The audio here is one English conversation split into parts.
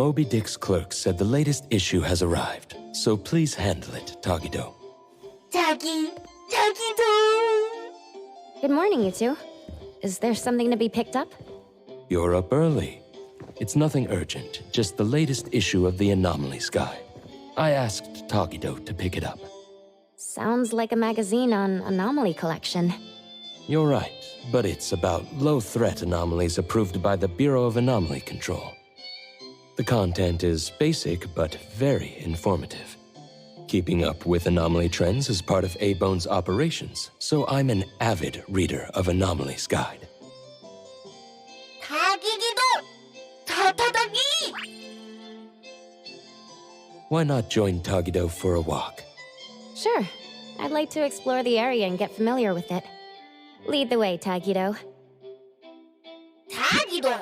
Moby Dick's clerk said the latest issue has arrived, so please handle it, Tagido. Tagido! Good morning, you two. Is there something to be picked up? You're up early. It's nothing urgent, just the latest issue of the Anomalies guide. I asked Tagido to pick it up. Sounds like a magazine on anomaly collection. You're right, but it's about low-threat anomalies approved by the Bureau of Anomaly Control. The content is basic, but very informative. Keeping up with anomaly trends is part of A-Bone's operations, so I'm an avid reader of Anomalies guide. Why not join Tagido for a walk? Sure. I'd like to explore the area and get familiar with it. Lead the way, Tagido. Tagido!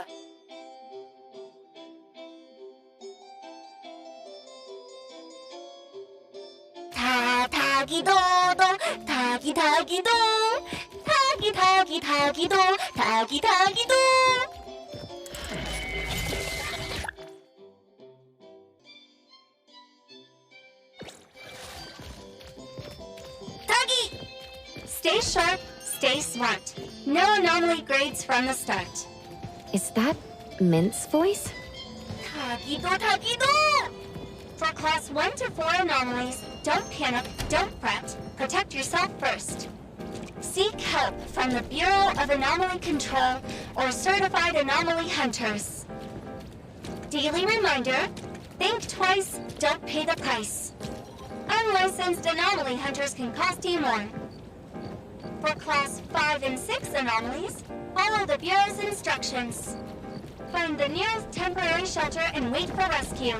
Tagido! Tagido! Tagido! Stay sharp, stay smart. No anomaly grades from the start. Is that Mint's voice? Tagido! For class 1 to 4 anomalies, don't panic, don't fret. Protect yourself first. Seek help from the Bureau of Anomaly Control or Certified Anomaly Hunters. Daily reminder, think twice, don't pay the price. Unlicensed anomaly hunters can cost you more. For class 5 and 6 anomalies, follow the Bureau's instructions. Find the nearest temporary shelter and wait for rescue.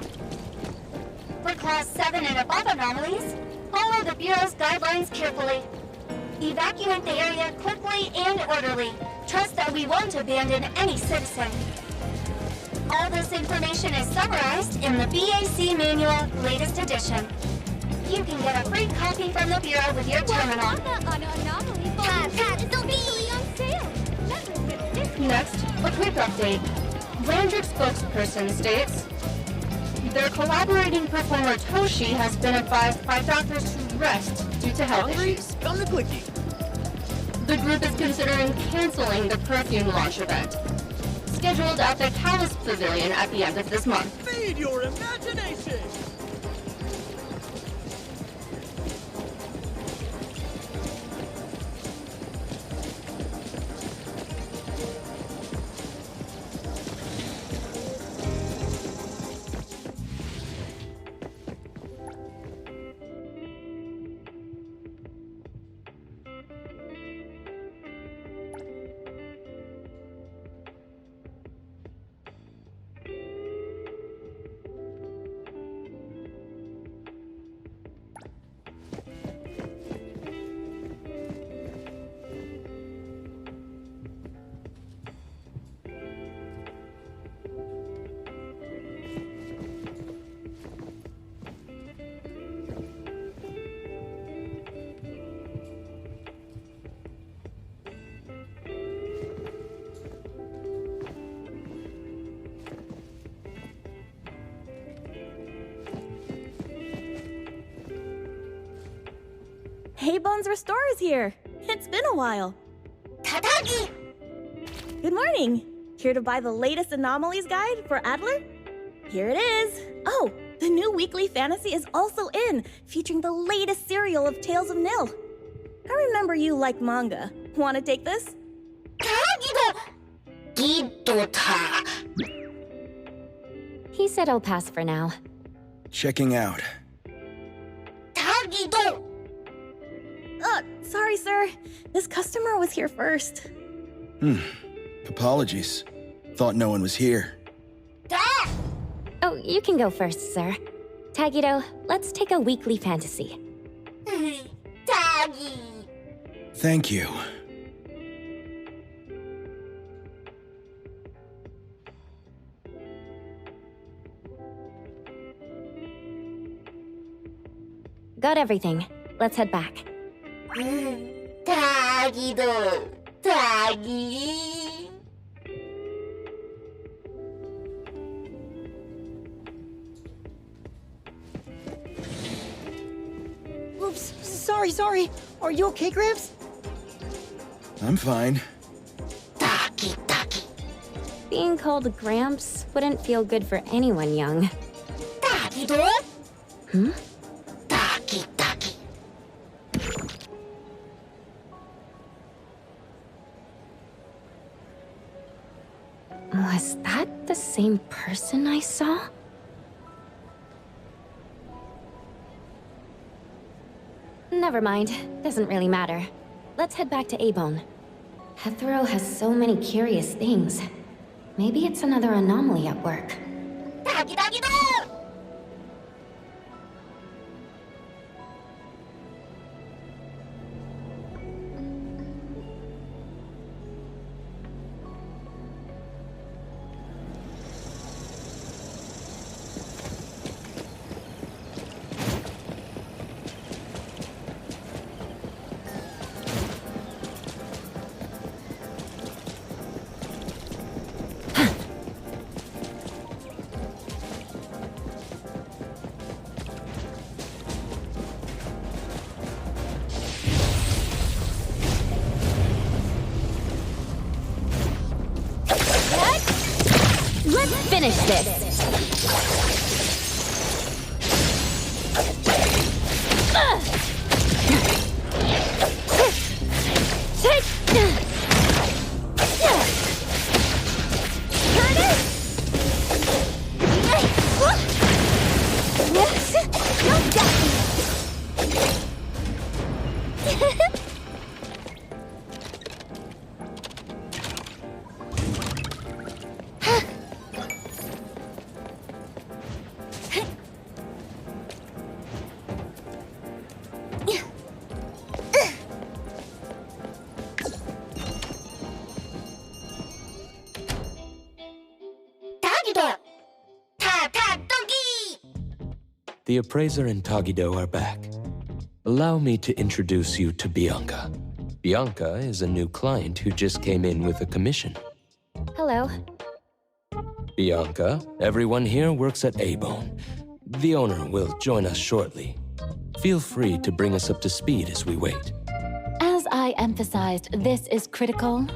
For class 7 and above anomalies, follow the Bureau's guidelines carefully. Evacuate the area quickly and orderly. Trust that we won't abandon any citizen. All this information is summarized in the BAC Manual, latest edition. You can get a free copy from the Bureau with your terminal. Next, a quick update. Landrick's spokesperson states, their collaborating performer Toshi has been advised by doctors to rest due to health issues. On the quickie. The group is considering canceling the perfume launch event, scheduled at the Callus Pavilion at the end of this month. Feed your imagination! Hey, Bones Restore is here. It's been a while. Tatagi! Good morning. Here to buy the latest Anomalies guide for Adler? Here it is. Oh, the new weekly fantasy is also in, featuring the latest serial of Tales of Nil. I remember you like manga. Want to take this? He said I'll pass for now. Checking out. Tagido! Sorry, sir. This customer was here first. Apologies. Thought no one was here. Oh, you can go first, sir. Tagido, let's take a weekly fantasy. Tagi! Thank you. Got everything. Let's head back. Tagido! Tagi! Sorry. Are you okay, Gramps? I'm fine. Being called Gramps wouldn't feel good for anyone young. Hmm? Was that the same person I saw? Never mind. Doesn't really matter. Let's head back to A-Bone. Hethereau has so many curious things. Maybe it's another anomaly at work. Let's finish this! The appraiser and Tagido are back. Allow me to introduce you to Bianca. Bianca is a new client who just came in with a commission. Hello. Bianca, everyone here works at A-Bone. The owner will join us shortly. Feel free to bring us up to speed as we wait. As I emphasized, this is critical.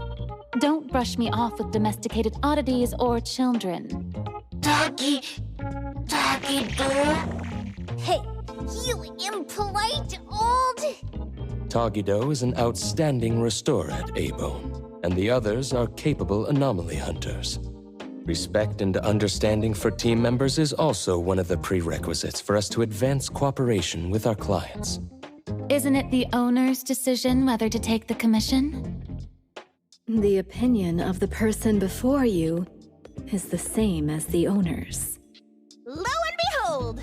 Don't brush me off with domesticated oddities or children. Hey, you impolite old... Tagido is an outstanding restorer at A-Bone, and the others are capable anomaly hunters. Respect and understanding for team members is also one of the prerequisites for us to advance cooperation with our clients. Isn't it the owner's decision whether to take the commission? The opinion of the person before you is the same as the owner's. Lo and behold!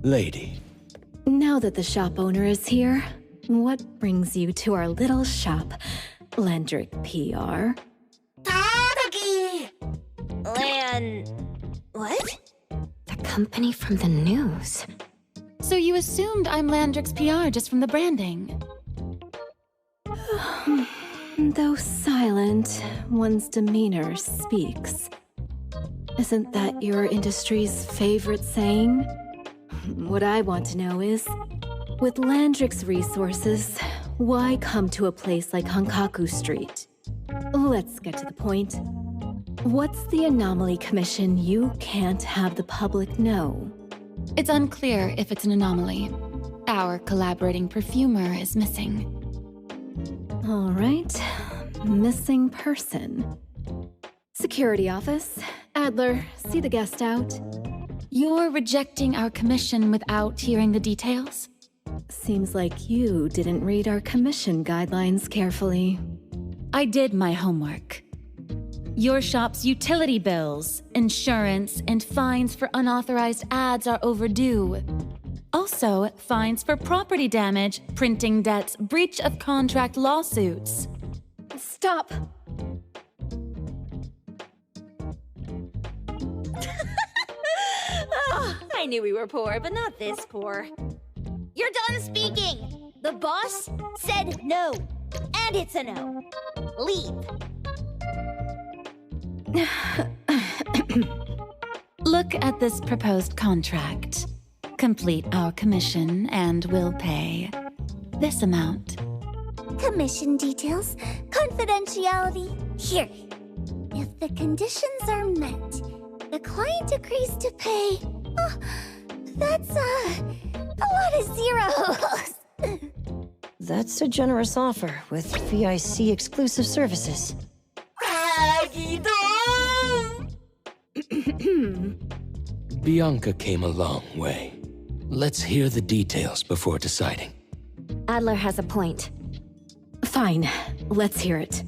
Lady. Now that the shop owner is here, what brings you to our little shop, Landrick PR? What? The company from the news. So you assumed I'm Landrick's PR just from the branding? Though silent, one's demeanor speaks. Isn't that your industry's favorite saying? What I want to know is, with Landrick's resources, why come to a place like Hankaku Street? Let's get to the point. What's the Anomaly Commission you can't have the public know? It's unclear if it's an anomaly. Our collaborating perfumer is missing. All right. Missing person. Security office. Adler, see the guest out. You're rejecting our commission without hearing the details? Seems like you didn't read our commission guidelines carefully. I did my homework. Your shop's utility bills, insurance, and fines for unauthorized ads are overdue. Also, fines for property damage, printing debts, breach of contract lawsuits. Stop! Oh, I knew we were poor, but not this poor. You're done speaking! The boss said no. And it's a no. Leave. Look at this proposed contract. Complete our commission and we'll pay. this amount. Commission details, confidentiality. Here. If the conditions are met, the client agrees to pay. Oh, that's a lot of zeros. That's a generous offer with VIC exclusive services. Bianca came a long way. Let's hear the details before deciding. Adler has a point. Fine, let's hear it.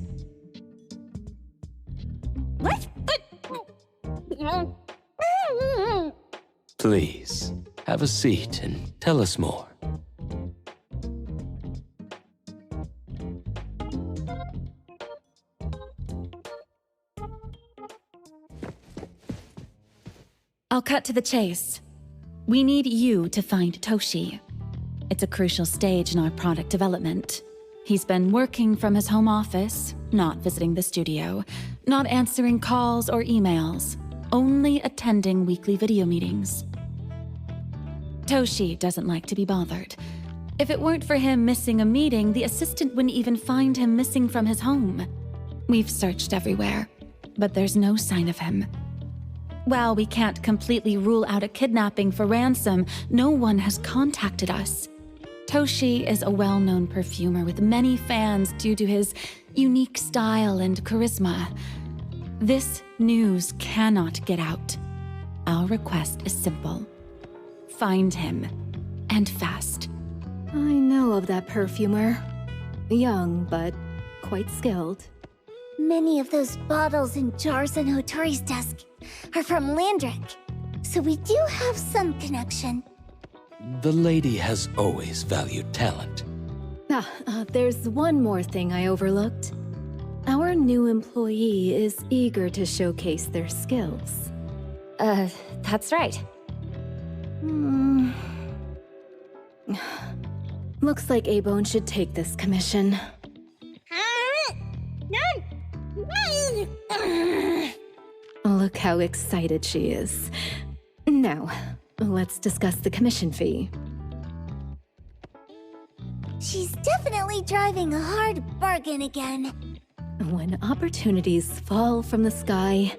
Please, have a seat and tell us more. I'll cut to the chase. We need you to find Toshi. It's a crucial stage in our product development. He's been working from his home office, not visiting the studio, not answering calls or emails, only attending weekly video meetings. Toshi doesn't like to be bothered. If it weren't for him missing a meeting, the assistant wouldn't even find him missing from his home. We've searched everywhere, but there's no sign of him. While we can't completely rule out a kidnapping for ransom, no one has contacted us. Toshi is a well-known perfumer with many fans due to his unique style and charisma. This news cannot get out. Our request is simple. Find him, and fast. I know of that perfumer. Young, but quite skilled. Many of those bottles and jars on Hotori's desk are from Landrick, so we do have some connection. The lady has always valued talent. There's one more thing I overlooked. Our new employee is eager to showcase their skills. That's right. Looks like A-Bone should take this commission. Look how excited she is. Now, let's discuss the commission fee. She's definitely driving a hard bargain again. When opportunities fall from the sky,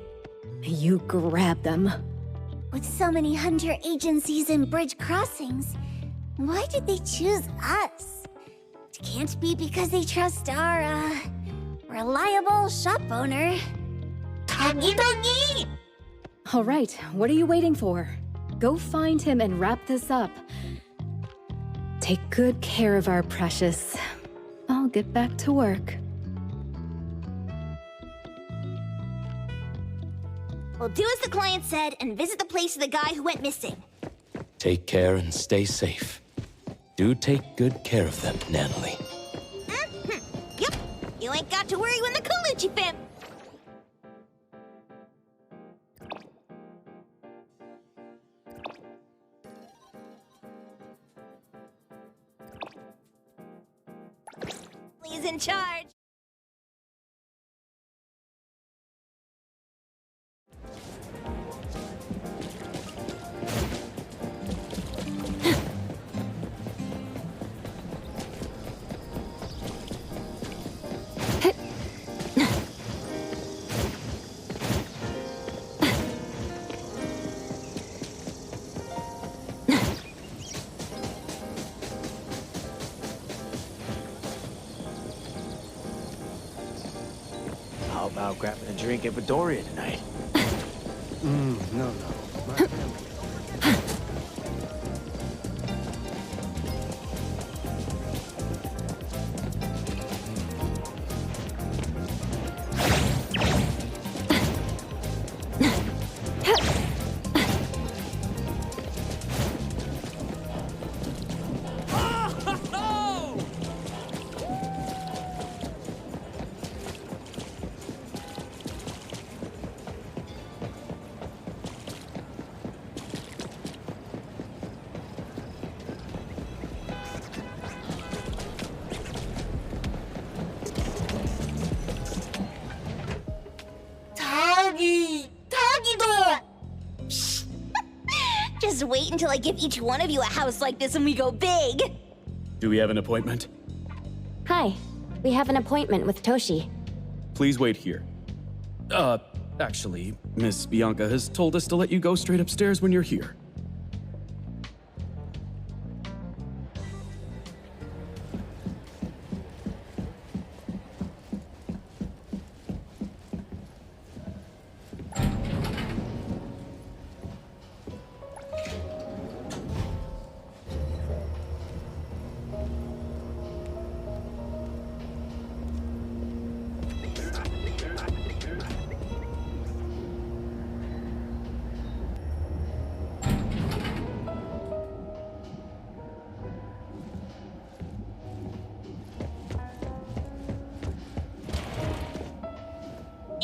you grab them. With so many hunter agencies and bridge crossings, why did they choose us? It can't be because they trust our, reliable shop owner. Togi! All right, what are you waiting for? Go find him and wrap this up. Take good care of our precious. I'll get back to work. We'll do as the client said and visit the place of the guy who went missing. Take care and stay safe. Do take good care of them, Natalie. Yep, you ain't got to worry when the Colucci fam... is in charge. How about grabbing a drink at Bedoria tonight? No. My family. Just wait until I give each one of you a house like this and we go big. Do we have an appointment? Hi. We have an appointment with Toshi. Please wait here. Actually, Miss Bianca has told us to let you go straight upstairs when you're here.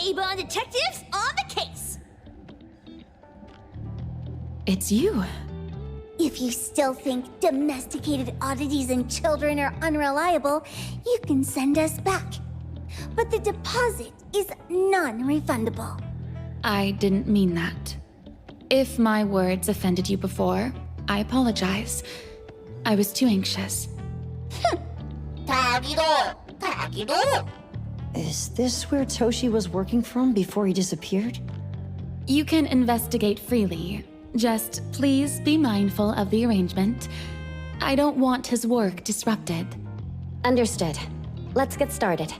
Avon detectives on the case! It's you. If you still think domesticated oddities and children are unreliable, you can send us back. But the deposit is non-refundable. I didn't mean that. If my words offended you before, I apologize. I was too anxious. Is this where Toshi was working from before he disappeared? You can investigate freely. Just please be mindful of the arrangement. I don't want his work disrupted. Understood. Let's get started.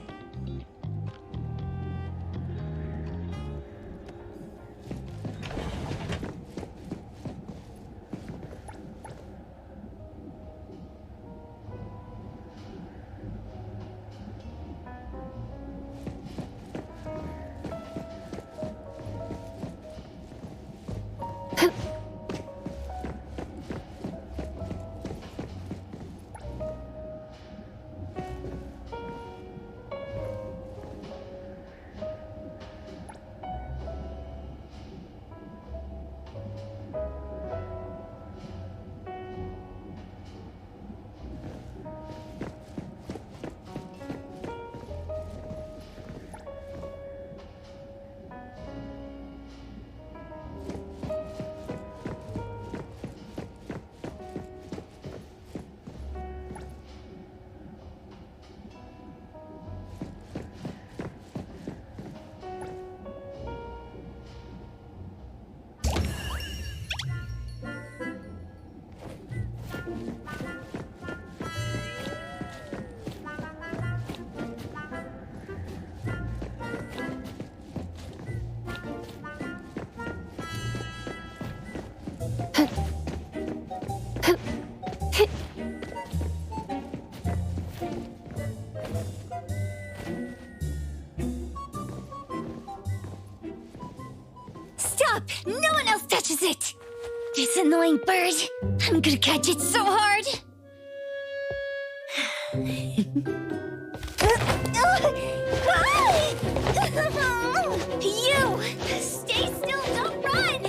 Stop! No one else touches it! This annoying bird! I'm gonna catch it so hard! You! Stay still, don't run!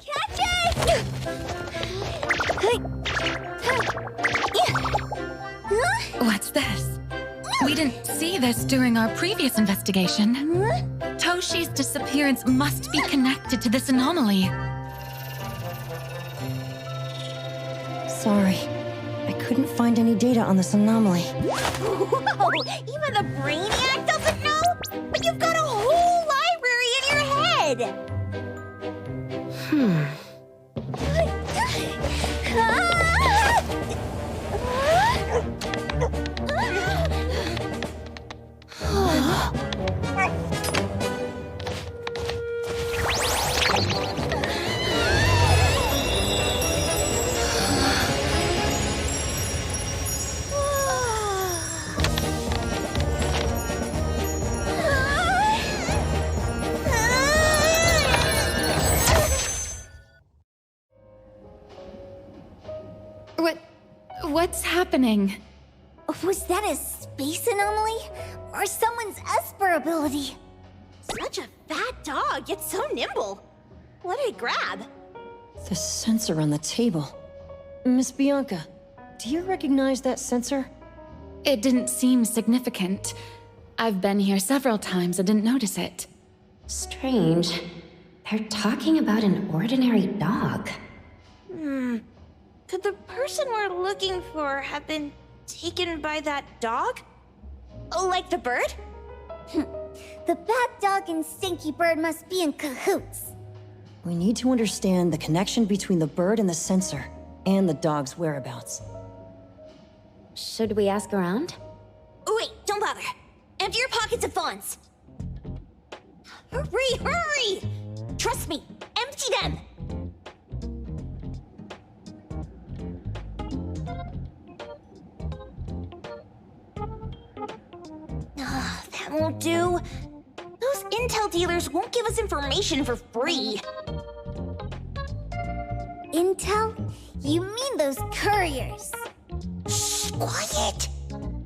Catch it! What's this? We didn't see this during our previous investigation. Toshi's disappearance must be connected to this anomaly. Sorry. I couldn't find any data on this anomaly. Whoa! Even the brainiac doesn't know? But you've got a whole library in your head! What's happening? Was that a space anomaly? Or someone's Esper ability? Such a fat dog, yet so nimble. What did it grab? The sensor on the table. Miss Bianca, do you recognize that sensor? It didn't seem significant. I've been here several times and didn't notice it. Strange. They're talking about an ordinary dog. Could the person we're looking for have been taken by that dog? Like the bird? The bad dog and stinky bird must be in cahoots. We need to understand the connection between the bird and the sensor, and the dog's whereabouts. Should we ask around? Wait, don't bother. Empty your pockets of funds. Hurry, hurry! Trust me, empty them! That won't do. Those intel dealers won't give us information for free. Intel? You mean those couriers? Shh, quiet!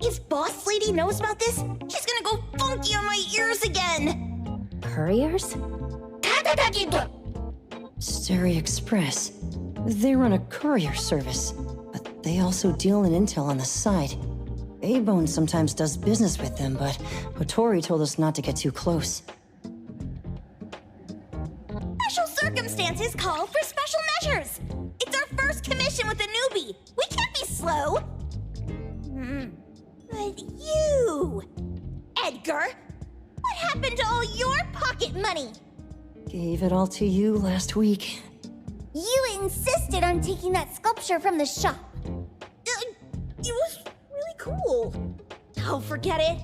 If Boss Lady knows about this, she's gonna go funky on my ears again! Couriers? Steri Express. They run a courier service, but they also deal in intel on the side. A-Bone sometimes does business with them, but Hotori told us not to get too close. Special circumstances call for special measures! It's our first commission with a newbie! We can't be slow! But you... Edgar! What happened to all your pocket money? Gave it all to you last week. You insisted on taking that sculpture from the shop. It was really cool. Oh, forget it.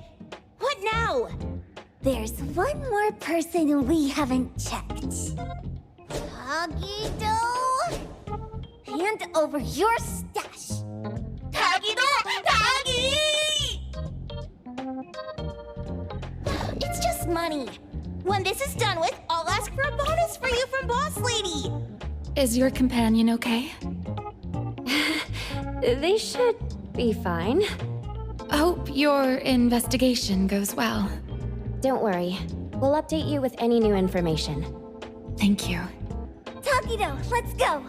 What now? There's one more person we haven't checked. Tagido! Hand over your stash. Tagido! Tagi! It's just money. When this is done with, I'll ask for a bonus for you from Boss Lady. Is your companion okay? They should be fine. Hope your investigation goes well. Don't worry. We'll update you with any new information. Thank you. Tagido, let's go.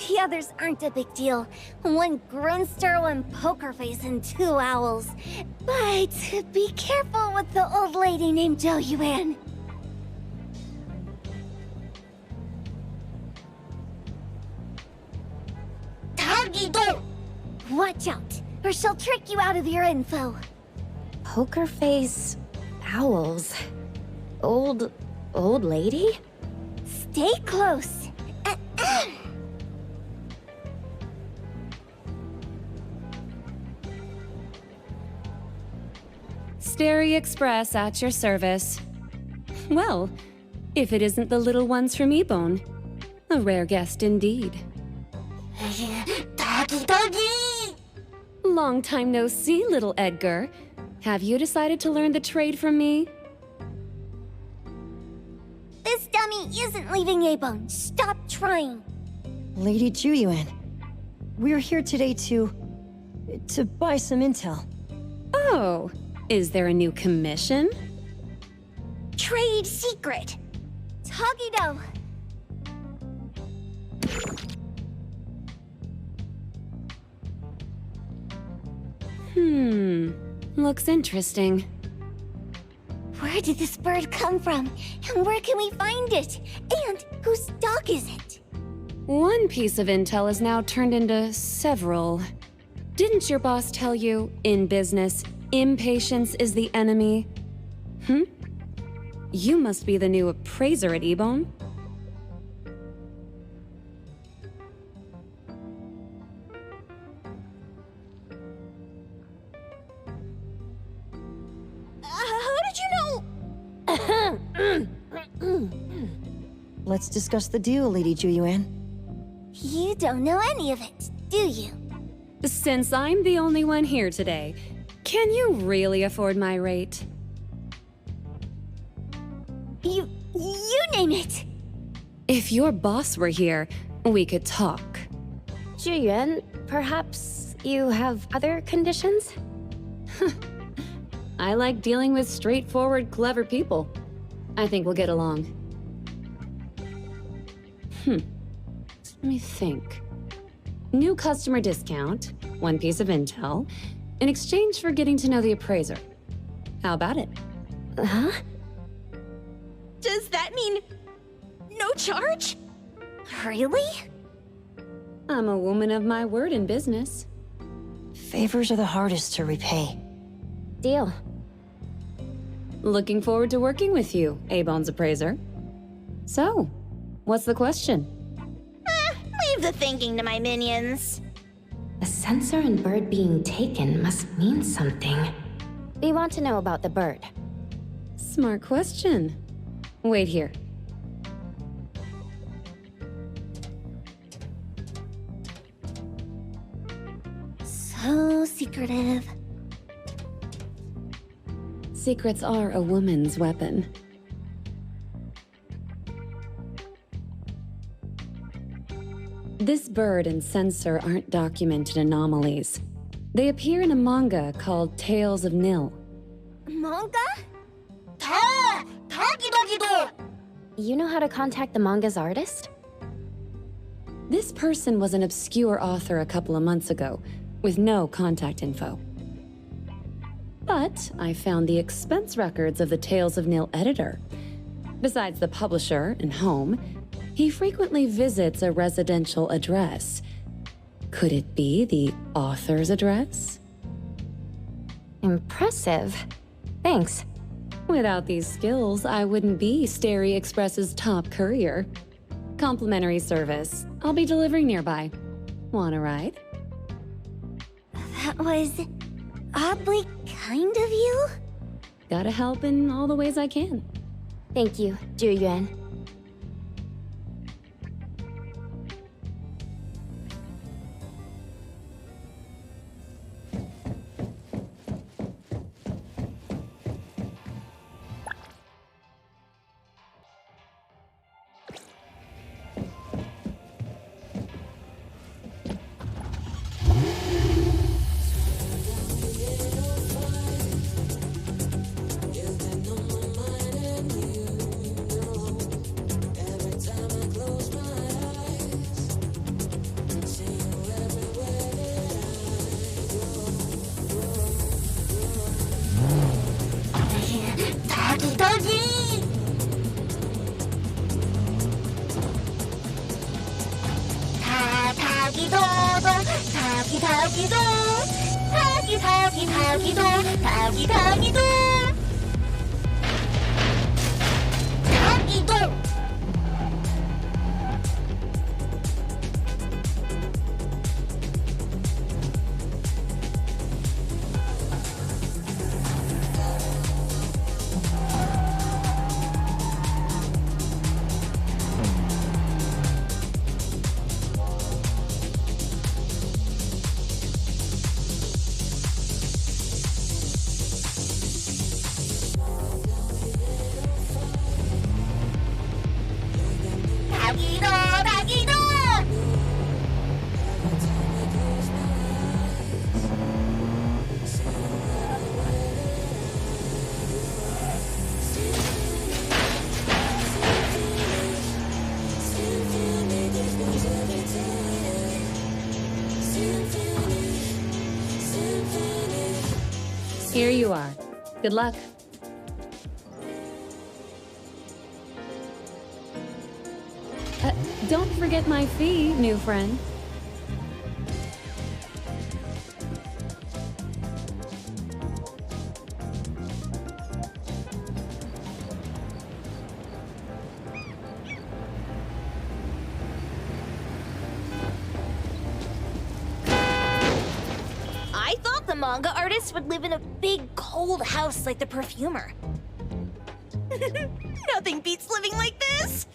The others aren't a big deal. One Grunster, one Pokerface, and 2 owls. But be careful with the old lady named Jo Yuan. Tagido! Watch out, or she'll trick you out of your info. Poker face... owls... Old lady? Stay close. Steri Express at your service. Well, if it isn't the little ones from Ebone. A rare guest indeed. Doggy! Long time no see, little Edgar. Have you decided to learn the trade from me? This dummy isn't leaving Ebone. Stop trying. Lady Juyuan, we're here today to... To buy some intel. Oh, is there a new commission? Trade secret. Tagido. Looks interesting. Where did this bird come from? And where can we find it? And whose dog is it? One piece of intel is now turned into several. Didn't your boss tell you, in business, impatience is the enemy? You must be the new appraiser at Ebone. How did you know? Let's discuss the deal, Lady Juyuan. You don't know any of it, do you? Since I'm the only one here today, can you really afford my rate? You name it. If your boss were here, we could talk. Juyuan, perhaps you have other conditions? I like dealing with straightforward, clever people. I think we'll get along. Let me think. New customer discount, one piece of intel, in exchange for getting to know the appraiser. How about it? Huh? Does that mean no charge? Really? I'm a woman of my word in business. Favors are the hardest to repay. Deal. Looking forward to working with you, Abone's appraiser. So, what's the question? Leave the thinking to my minions. A sensor and bird being taken must mean something. We want to know about the bird. Smart question. Wait here. So secretive. Secrets are a woman's weapon. This bird and sensor aren't documented anomalies. They appear in a manga called Tales of Nil. Manga? You know how to contact the manga's artist? This person was an obscure author a couple of months ago, with no contact info. But I found the expense records of the Tales of Nil editor. Besides the publisher and home, he frequently visits a residential address. Could it be the author's address? Impressive. Thanks. Without these skills, I wouldn't be Starry Express's top courier. Complimentary service. I'll be delivering nearby. Want a ride? That was oddly kind of you. Gotta help in all the ways I can. Thank you, Juyuan. you are. Good luck. Don't forget my fee, new friend. I thought the manga artist would live in a big, cold house like the perfumer. Nothing beats living like this!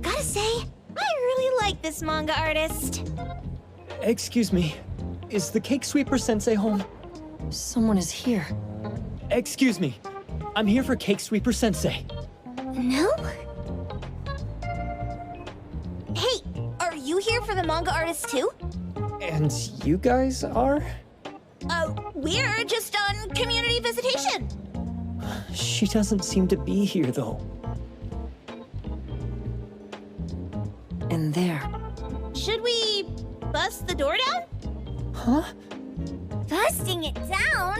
Gotta say, I really like this manga artist. Excuse me. Is the Cake Sweeper Sensei home? Someone is here. Excuse me. I'm here for Cake Sweeper Sensei. No? Hey, are you here for the manga artist too? And you guys are? We're just on community visitation. She doesn't seem to be here, though. And there. Should we bust the door down? Huh? Busting it down?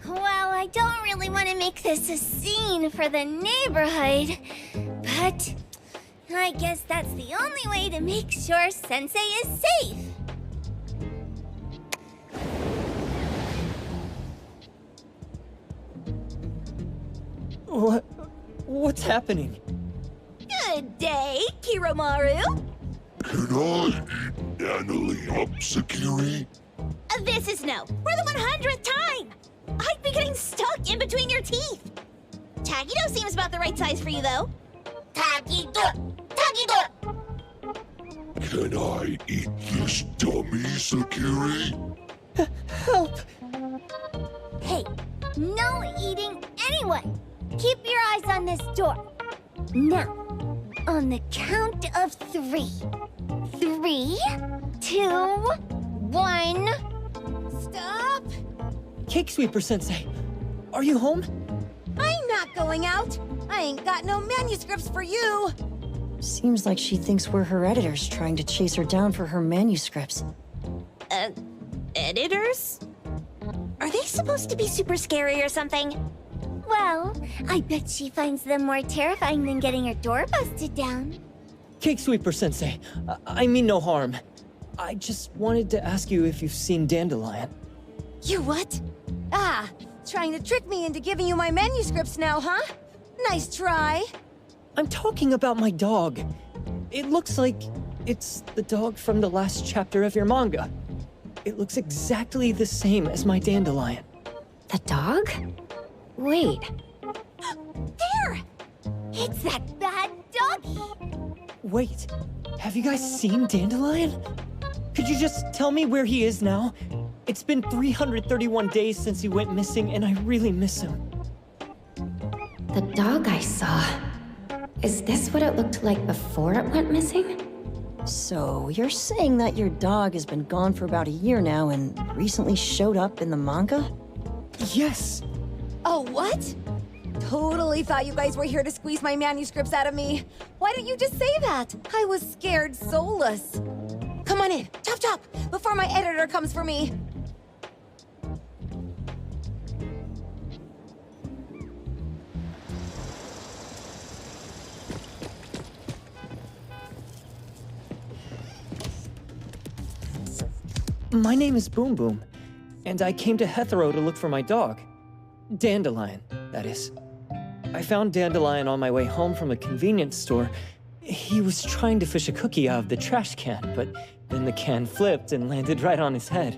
Well, I don't really want to make this a scene for the neighborhood, but I guess that's the only way to make sure Sensei is safe. What's happening? Good day, Kiromaru. Can I eat Anomaly up, Sakiri? This is no. For the 100th time! I'd be getting stuck in between your teeth. Tagido seems about the right size for you, though. Tagido! Tagido! Can I eat this dummy, Sakiri? Help! Hey, no eating anyone. Keep your eyes on this door. Now, on the count of 3. 3, 2, 1. Stop! Cake Sweeper Sensei, are you home? I'm not going out. I ain't got no manuscripts for you. Seems like she thinks we're her editors trying to chase her down for her manuscripts. Editors? Are they supposed to be super scary or something? Well, I bet she finds them more terrifying than getting her door busted down. Cake Sweeper Sensei, I mean no harm. I just wanted to ask you if you've seen Dandelion. You what? Ah, trying to trick me into giving you my manuscripts now, huh? Nice try. I'm talking about my dog. It looks like it's the dog from the last chapter of your manga. It looks exactly the same as my Dandelion. The dog? Wait. There! It's that bad doggy! Wait, have you guys seen Dandelion? Could you just tell me where he is now? It's been 331 days since he went missing, and I really miss him. The dog I saw. Is this what it looked like before it went missing? So, you're saying that your dog has been gone for about a year now and recently showed up in the manga? Yes! Oh, what? Totally thought you guys were here to squeeze my manuscripts out of me. Why didn't you just say that? I was scared soulless. Come on in, chop chop, before my editor comes for me. My name is Boom Boom, and I came to Hethereau to look for my dog. Dandelion, that is. I found Dandelion on my way home from a convenience store. He was trying to fish a cookie out of the trash can, but then the can flipped and landed right on his head.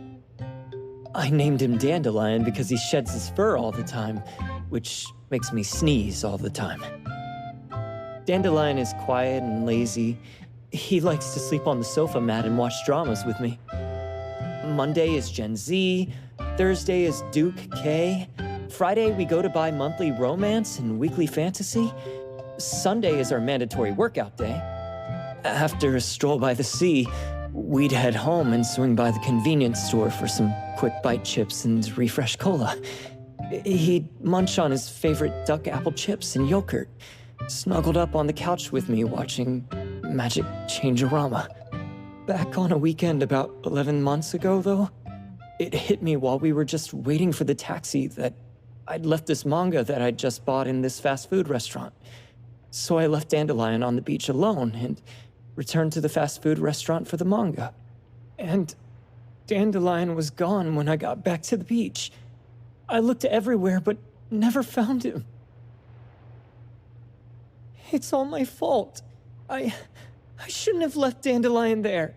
I named him Dandelion because he sheds his fur all the time, which makes me sneeze all the time. Dandelion is quiet and lazy. He likes to sleep on the sofa mat and watch dramas with me. Monday is Gen Z, Thursday is Duke K, Friday we go to buy monthly romance and weekly fantasy, Sunday is our mandatory workout day. After a stroll by the sea, we'd head home and swing by the convenience store for some quick bite chips and refresh cola. He'd munch on his favorite duck apple chips and yogurt, snuggled up on the couch with me watching Magic Change-O-Rama. Back on a weekend about 11 months ago, though, it hit me while we were just waiting for the taxi that I'd left this manga that I'd just bought in this fast food restaurant. So I left Dandelion on the beach alone and returned to the fast food restaurant for the manga. And Dandelion was gone when I got back to the beach. I looked everywhere but never found him. It's all my fault. I shouldn't have left Dandelion there.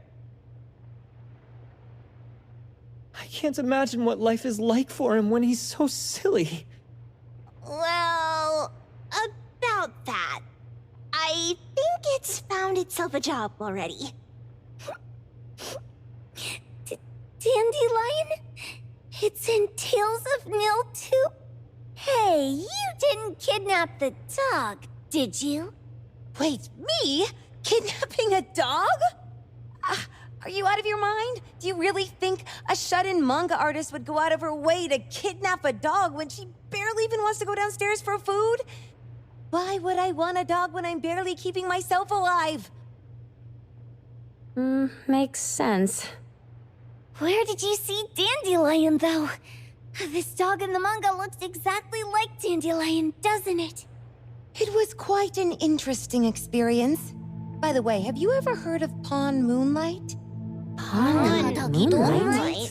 I can't imagine what life is like for him when he's so silly. Well, about that. I think it's found itself a job already. Dandelion? It's in Tales of Nil too? Hey, you didn't kidnap the dog, did you? Wait, me? Kidnapping a dog? Are you out of your mind? Do you really think a shut-in manga artist would go out of her way to kidnap a dog when she barely even wants to go downstairs for food? Why would I want a dog when I'm barely keeping myself alive? Makes sense. Where did you see Dandelion, though? This dog in the manga looks exactly like Dandelion, doesn't it? It was quite an interesting experience. By the way, have you ever heard of Moonlight? Moonlight?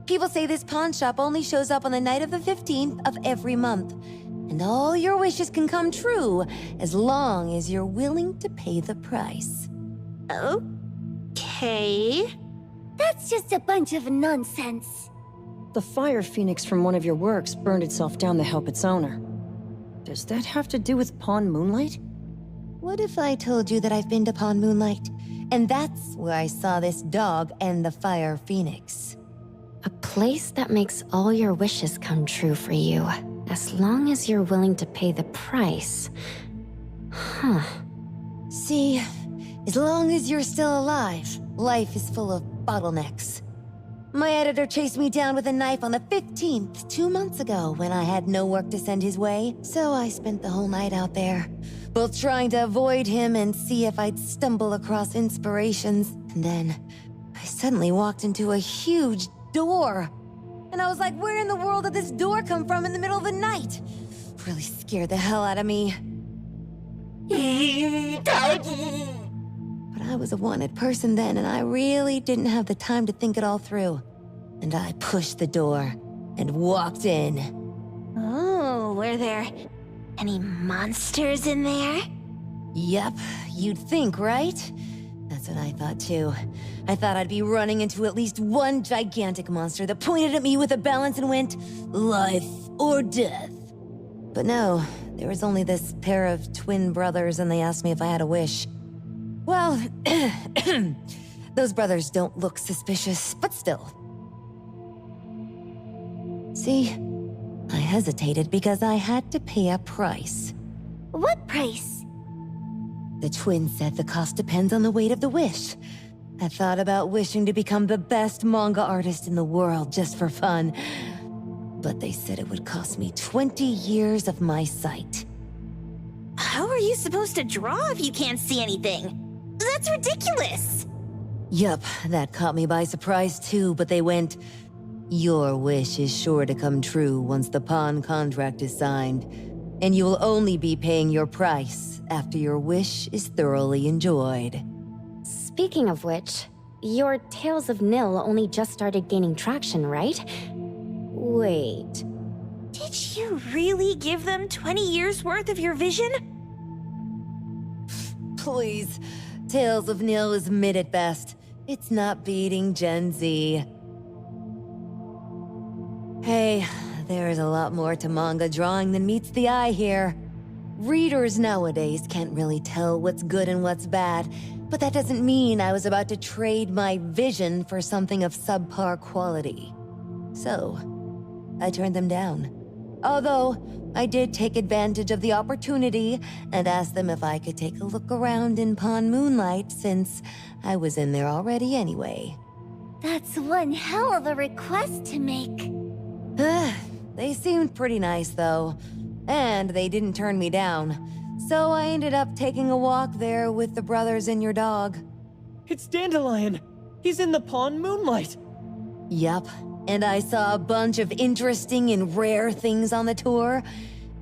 People say this pawn shop only shows up on the night of the 15th of every month. And all your wishes can come true as long as you're willing to pay the price. Okay. That's just a bunch of nonsense. The fire phoenix from one of your works burned itself down to help its owner. Does that have to do with Moonlight? What if I told you that I've been to Moonlight, and that's where I saw this dog and the fire phoenix? A place that makes all your wishes come true for you, as long as you're willing to pay the price. Huh. See, as long as you're still alive, life is full of bottlenecks. My editor chased me down with a knife on the 15th, 2 months ago, when I had no work to send his way, so I spent the whole night out there, both trying to avoid him and see if I'd stumble across inspirations. And then, I suddenly walked into a huge door. And I was like, where in the world did this door come from in the middle of the night? Really scared the hell out of me. But I was a wanted person then, and I really didn't have the time to think it all through. And I pushed the door and walked in. Oh, were there any monsters in there? Yep, you'd think, right? That's what I thought too. I thought I'd be running into at least one gigantic monster that pointed at me with a balance and went, life or death. But no, there was only this pair of twin brothers, and they asked me if I had a wish. Well, those brothers don't look suspicious, but still. See, I hesitated because I had to pay a price. What price? The twins said the cost depends on the weight of the wish. I thought about wishing to become the best manga artist in the world just for fun. But they said it would cost me 20 years of my sight. How are you supposed to draw if you can't see anything? That's ridiculous! Yup, that caught me by surprise too, but they went, your wish is sure to come true once the pawn contract is signed, and you will only be paying your price after your wish is thoroughly enjoyed. Speaking of which, your Tales of Nil only just started gaining traction, right? Wait. Did you really give them 20 years worth of your vision? Please. Tales of Nil is mid at best. It's not beating Gen Z. Hey, there is a lot more to manga drawing than meets the eye here. Readers nowadays can't really tell what's good and what's bad, but that doesn't mean I was about to trade my vision for something of subpar quality. So, I turned them down. Although, I did take advantage of the opportunity and asked them if I could take a look around in Moonlight since I was in there already anyway. That's one hell of a request to make. They seemed pretty nice though, and they didn't turn me down. So I ended up taking a walk there with the brothers and your dog. It's Dandelion! He's in the Moonlight! Yup, And I saw a bunch of interesting and rare things on the tour.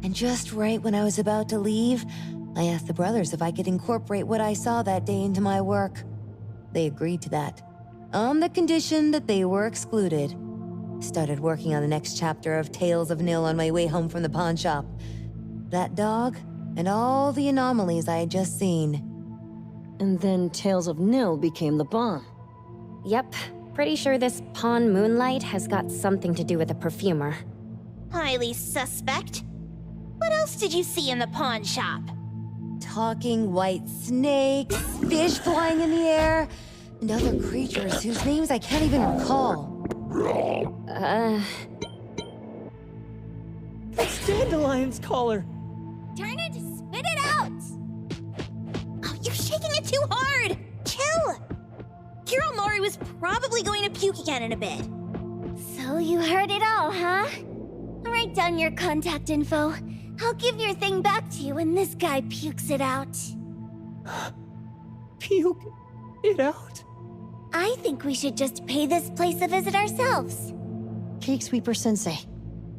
And just right when I was about to leave, I asked the brothers if I could incorporate what I saw that day into my work. They agreed to that, on the condition that they were excluded. Started working on the next chapter of Tales of Nil on my way home from the pawnshop. That dog, and all the anomalies I had just seen. And then Tales of Nil became the bomb. Yep, pretty sure this pawn Moonlight has got something to do with the perfumer. Highly suspect. What else did you see in the pawn shop? Talking white snakes, fish flying in the air, and other creatures whose names I can't even recall. It's Dandelion's collar! Turn it, spit it out! Oh, you're shaking it too hard! Chill! Kiromaru was probably going to puke again in a bit. So you heard it all, huh? Write down your contact info. I'll give your thing back to you when this guy pukes it out. Puke it out? I think we should just pay this place a visit ourselves. Cake Sweeper Sensei,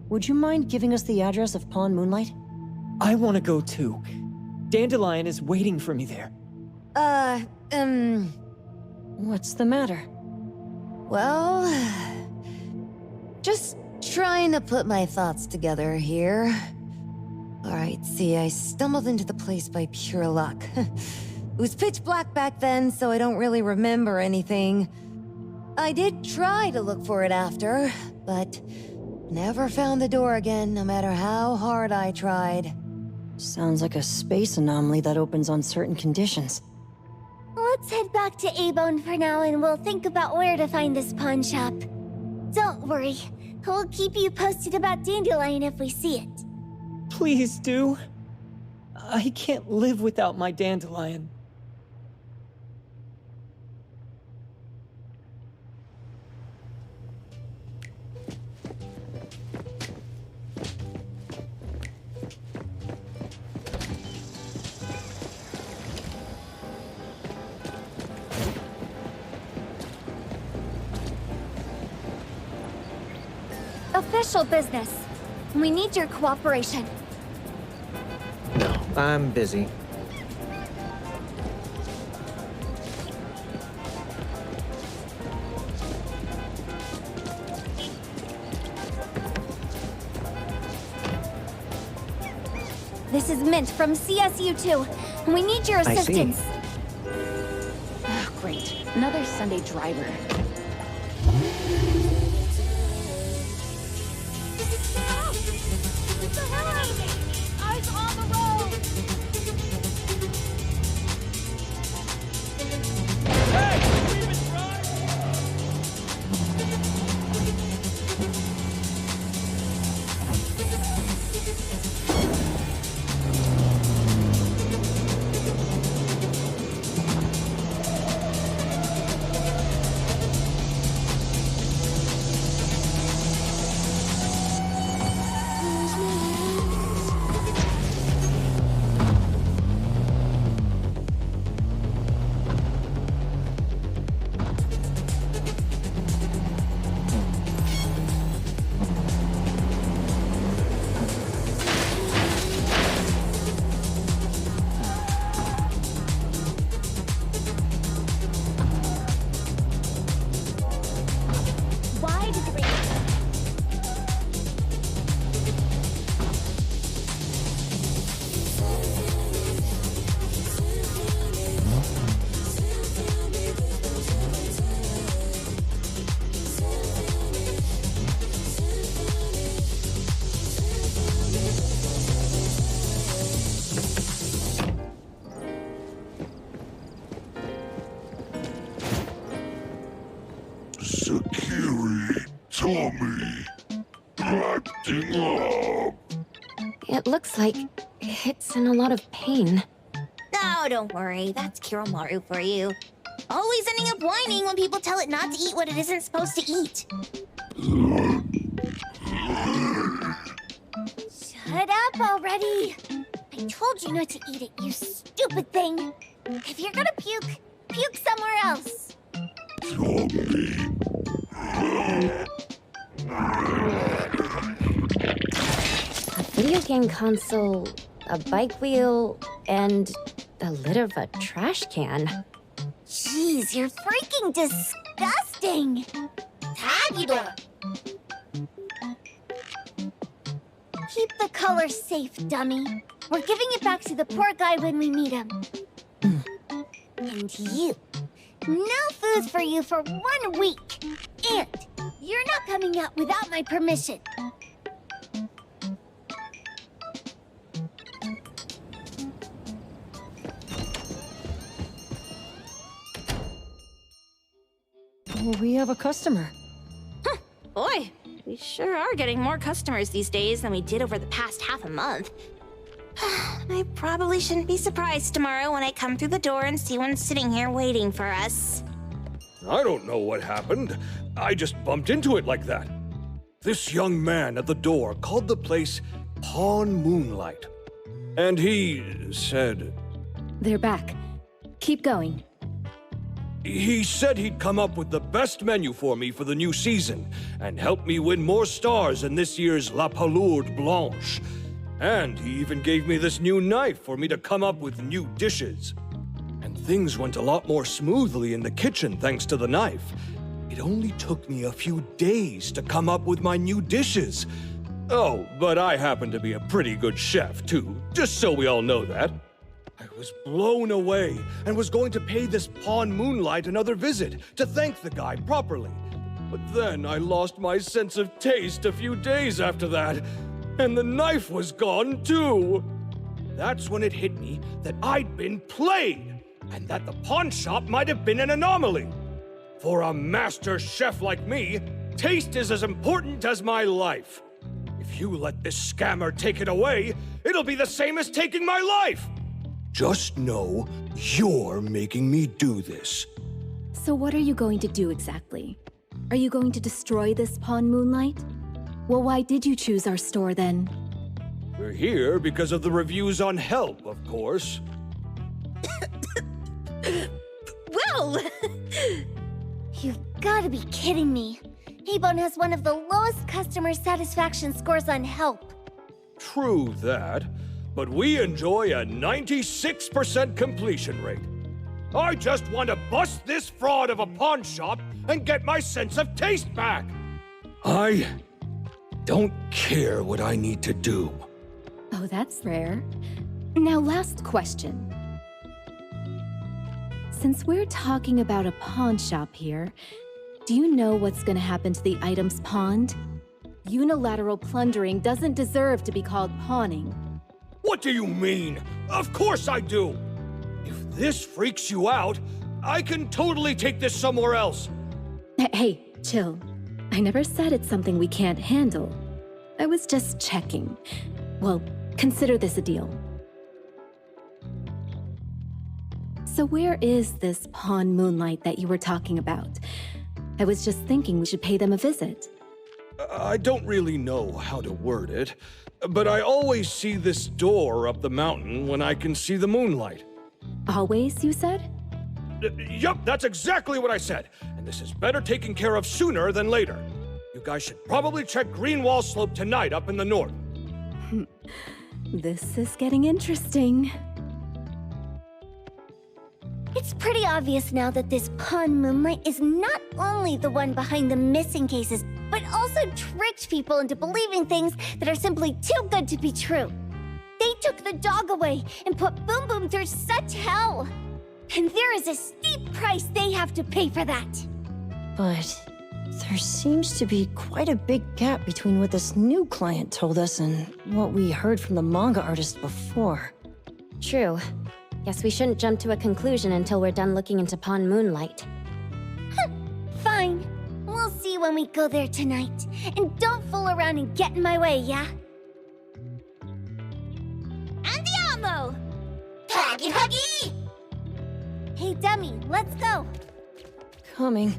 would you mind giving us the address of Pawn Moonlight? I want to go too. Dandelion is waiting for me there. What's the matter? Well, just trying to put my thoughts together here. Alright, see, I stumbled into the place by pure luck. It was pitch black back then, so I don't really remember anything. I did try to look for it after, but never found the door again, no matter how hard I tried. Sounds like a space anomaly that opens on certain conditions. Let's head back to Abone for now and we'll think about where to find this pawn shop. Don't worry, we'll keep you posted about Dandelion if we see it. Please do. I can't live without my Dandelion. Official business. We need your cooperation. No, I'm busy. This is Mint from CSU2, and we need your assistance. Oh, great. Another Sunday driver. Eyes on the road! Tommy, acting up. It looks like it's in a lot of pain. Oh, don't worry. That's Kiromaru for you. Always ending up whining when people tell it not to eat what it isn't supposed to eat. Shut up already. I told you not to eat it, you stupid thing. If you're gonna puke, puke somewhere else. Tommy. A video game console, a bike wheel, and the lid of a trash can. Jeez, you're freaking disgusting! Tagidor! Keep the color safe, dummy. We're giving it back to the poor guy when we meet him. And you. No food for you for 1 week. And you're not coming out without my permission. We have a customer. Boy, we sure are getting more customers these days than we did over the past half a month. I probably shouldn't be surprised tomorrow when I come through the door and see one sitting here waiting for us. I don't know what happened. I just bumped into it like that. This young man at the door called the place Pawn Moonlight. And he said... They're back. Keep going. He said he'd come up with the best menu for me for the new season and help me win more stars in this year's La Palourde Blanche. And he even gave me this new knife for me to come up with new dishes. And things went a lot more smoothly in the kitchen thanks to the knife. It only took me a few days to come up with my new dishes. Oh, but I happen to be a pretty good chef, too, just so we all know that. I was blown away and was going to pay this Pawn Moonlight another visit to thank the guy properly. But then I lost my sense of taste a few days after that, and the knife was gone too. That's when it hit me that I'd been played, and that the pawnshop might have been an anomaly. For a master chef like me, taste is as important as my life. If you let this scammer take it away, it'll be the same as taking my life. Just know you're making me do this. So what are you going to do exactly? Are you going to destroy this Pawn Moonlight? Well, why did you choose our store then? We're here because of the reviews on Help, of course. Well! You've gotta be kidding me. Hebone has one of the lowest customer satisfaction scores on Help. True that, but we enjoy a 96% completion rate. I just want to bust this fraud of a pawn shop and get my sense of taste back. I don't care what I need to do. Oh, that's rare. Now, last question. Since we're talking about a pawn shop here, do you know what's gonna happen to the items pawned? Unilateral plundering doesn't deserve to be called pawning. What do you mean? Of course I do! If this freaks you out, I can totally take this somewhere else. Hey, chill. I never said it's something we can't handle. I was just checking. Well, consider this a deal. So where is this Pawn Moonlight that you were talking about? I was just thinking we should pay them a visit. I don't really know how to word it, but I always see this door up the mountain when I can see the moonlight. Always, you said? Yup, that's exactly what I said. And this is better taken care of sooner than later. You guys should probably check Greenwall Slope tonight up in the north. This is getting interesting. It's pretty obvious now that this Pawn Moonlight is not only the one behind the missing cases, but also tricked people into believing things that are simply too good to be true. They took the dog away and put Boom Boom through such hell. And there is a steep price they have to pay for that. But there seems to be quite a big gap between what this new client told us and what we heard from the manga artist before. True. Guess we shouldn't jump to a conclusion until we're done looking into Pawn Moonlight. Fine. We'll see when we go there tonight. And don't fool around and get in my way, yeah? Andiamo! Huggy huggy! Hey, dummy, let's go. Coming.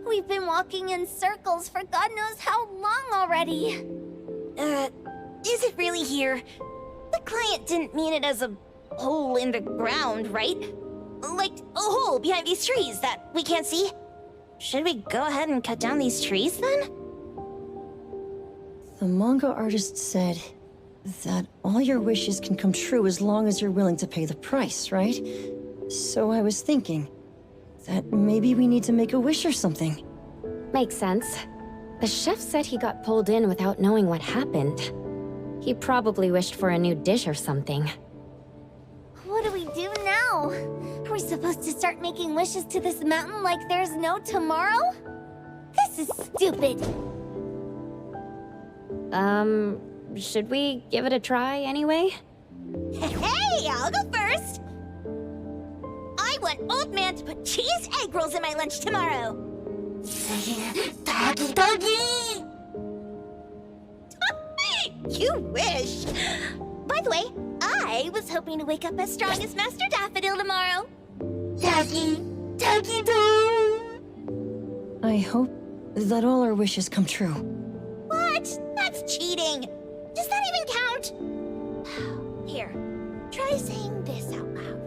We've been walking in circles for God knows how long already. Is it really here? The client didn't mean it as a hole in the ground, right? Like a hole behind these trees that we can't see? Should we go ahead and cut down these trees then? The manga artist said that all your wishes can come true as long as you're willing to pay the price, right? So I was thinking that maybe we need to make a wish or something. Makes sense. The chef said he got pulled in without knowing what happened. He probably wished for a new dish or something. What do we do now? Are we supposed to start making wishes to this mountain like there's no tomorrow? This is stupid. Should we give it a try anyway? Hey, I'll go first! I want Old Man to put cheese egg rolls in my lunch tomorrow! Doggy, doggy! You wish! By the way, I was hoping to wake up as strong as Master Daffodil tomorrow. Doggy, doggy doo! I hope that all our wishes come true. What? That's cheating! Does that even count? Here, try saying this out loud.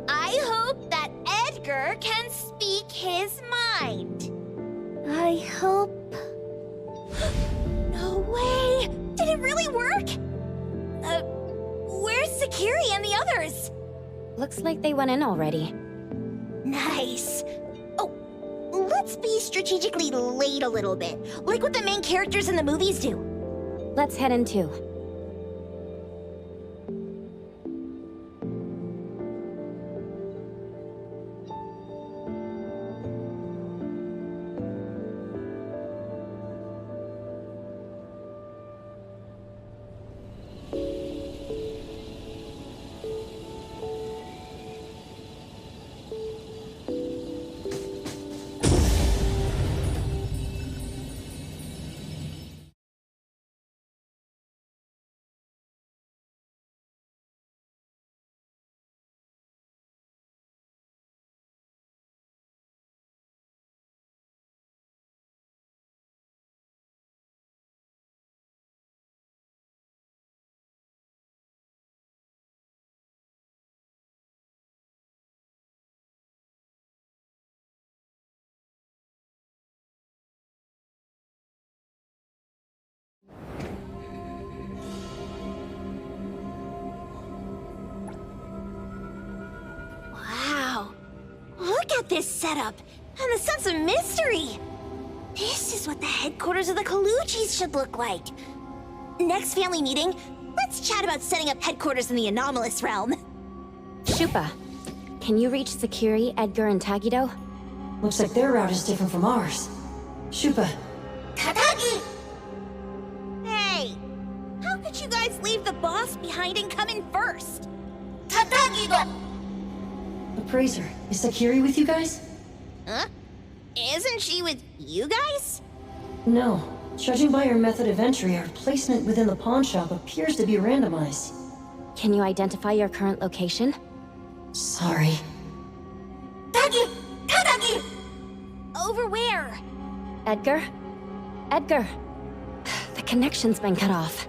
I hope that Edgar can speak his mind. I hope... No way! Did it really work? Where's Sakiri and the others? Looks like they went in already. Nice. Oh, let's be strategically late a little bit, like what the main characters in the movies do. Let's head in too. like this setup, and the sense of mystery. This is what the headquarters of the Colucci's should look like. Next family meeting, let's chat about setting up headquarters in the anomalous realm. Shupa, can you reach Sakiri, Edgar, and Tagido? Looks like their route is different from ours. Shupa. Katagi! Hey! How could you guys leave the boss behind and come in first? Katagi-go! Appraiser, is Sakiri with you guys? Huh? Isn't she with you guys? No. Judging by your method of entry, our placement within the pawnshop appears to be randomized. Can you identify your current location? Sorry. Tagi! Katagi! Over where? Edgar? Edgar! The connection's been cut off.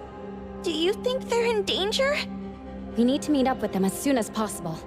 Do you think they're in danger? We need to meet up with them as soon as possible.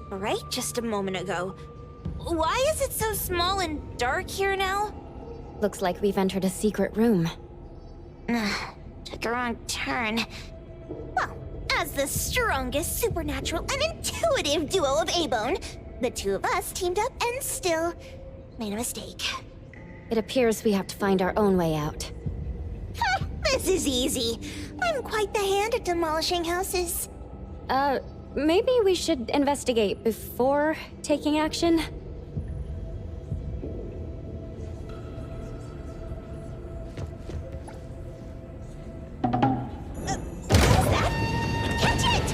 Bright just a moment ago. Why is it so small and dark here now? Looks like we've entered a secret room. Took a wrong turn. Well, as the strongest supernatural and intuitive duo of A-Bone, the two of us teamed up and still made a mistake. It appears we have to find our own way out. This is easy. I'm quite the hand at demolishing houses. Maybe we should investigate before taking action? Catch it!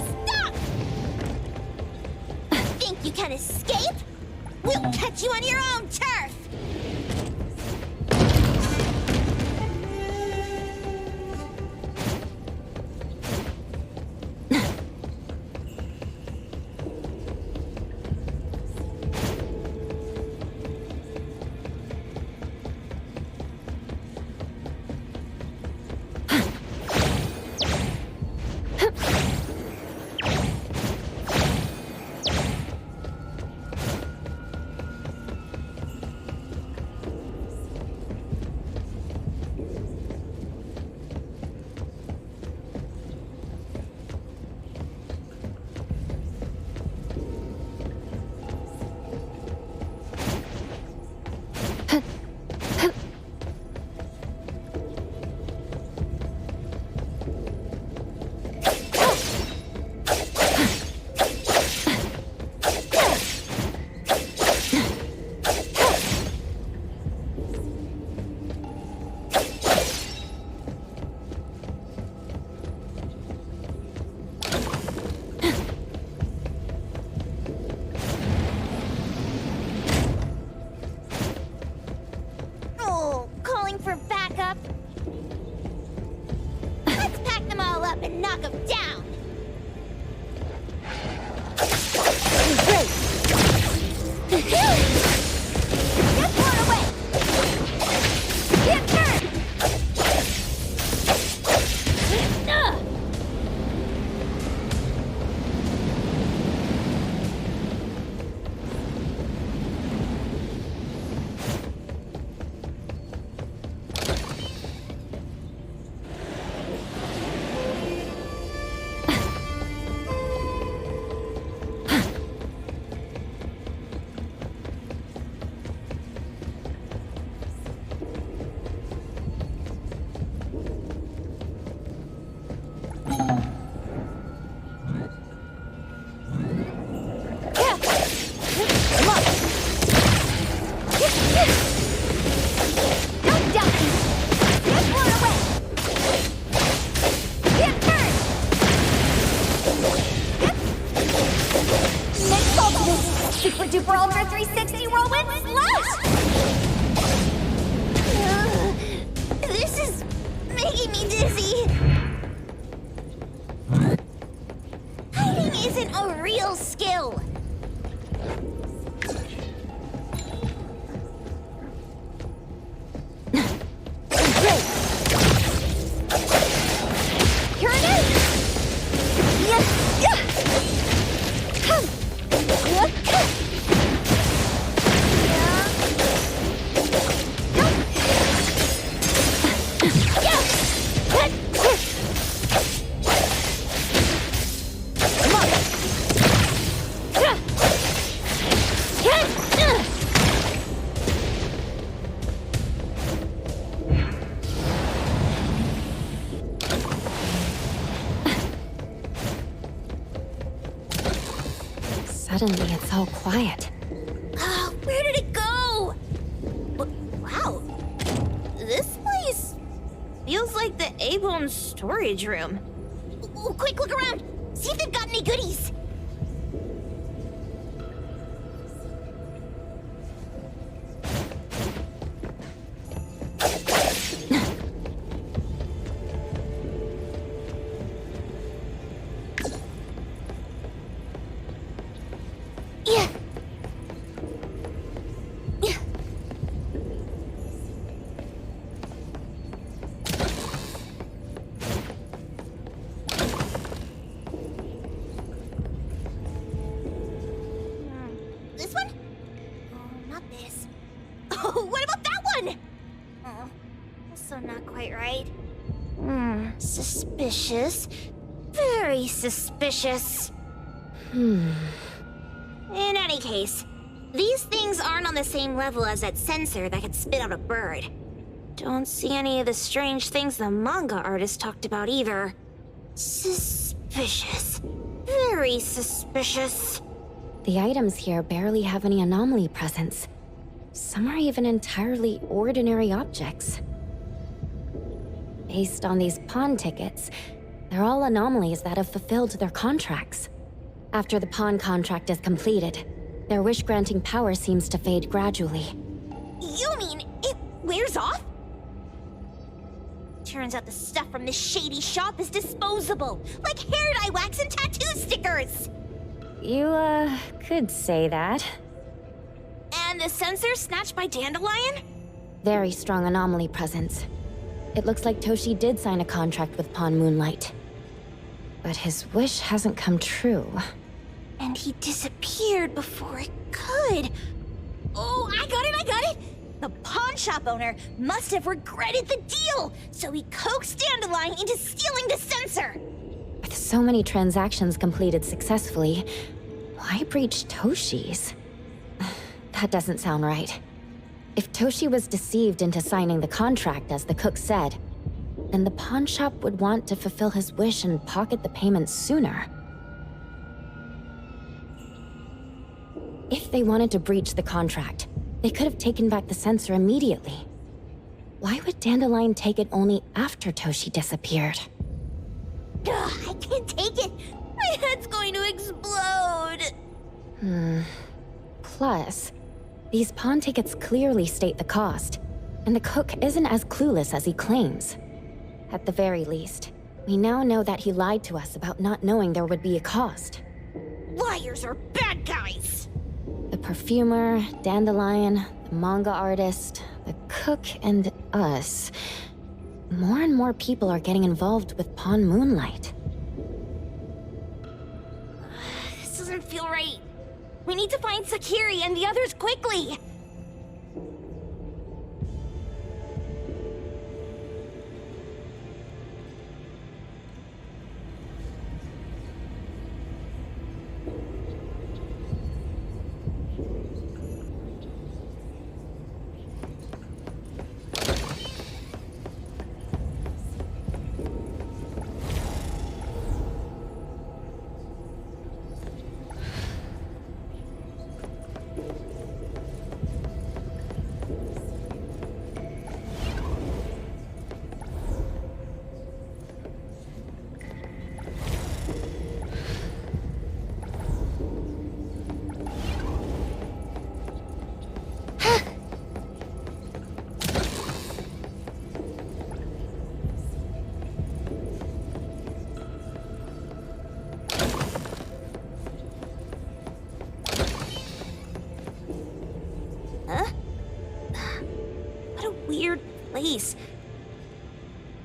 Stop! Think you can escape? We'll catch you on your own turf! Get blown away! Get turned! Super duper ultra 360 whirlwind slash! This is making me dizzy. Hiding isn't a real skill. Here it is! Yeah, yeah! Come! What? Suddenly, it's all quiet. Oh, where did it go? Wow. This place feels like the A-Bone storage room. Oh, quick, look around. See if they've got any goodies. This one? Oh, not this. Oh, what about that one? Oh, also not quite right. Suspicious. Very suspicious. In any case, these things aren't on the same level as that sensor that could spit out a bird. Don't see any of the strange things the manga artist talked about either. Suspicious. Very suspicious. The items here barely have any anomaly presence. Some are even entirely ordinary objects. Based on these pawn tickets, they're all anomalies that have fulfilled their contracts. After the pawn contract is completed, their wish-granting power seems to fade gradually. You mean it wears off? Turns out the stuff from this shady shop is disposable, like hair dye wax and tattoo stickers! You, could say that. And the sensor snatched by Dandelion? Very strong anomaly presence. It looks like Toshi did sign a contract with Pawn Moonlight. But his wish hasn't come true. And he disappeared before it could. Oh, I got it! The pawnshop owner must have regretted the deal, so he coaxed Dandelion into stealing the sensor. With so many transactions completed successfully, why breach Toshi's? That doesn't sound right. If Toshi was deceived into signing the contract, as the cook said, then the pawnshop would want to fulfill his wish and pocket the payment sooner. If they wanted to breach the contract, they could have taken back the sensor immediately. Why would Dandelion take it only after Toshi disappeared? Ugh, I can't take it! My head's going to explode! Plus, these pawn tickets clearly state the cost, and the cook isn't as clueless as he claims. At the very least, we now know that he lied to us about not knowing there would be a cost. Liars are bad guys! The perfumer, Dandelion, the manga artist, the cook, and us. More and more people are getting involved with Pawn Moonlight. This doesn't feel right. We need to find Sakiri and the others quickly!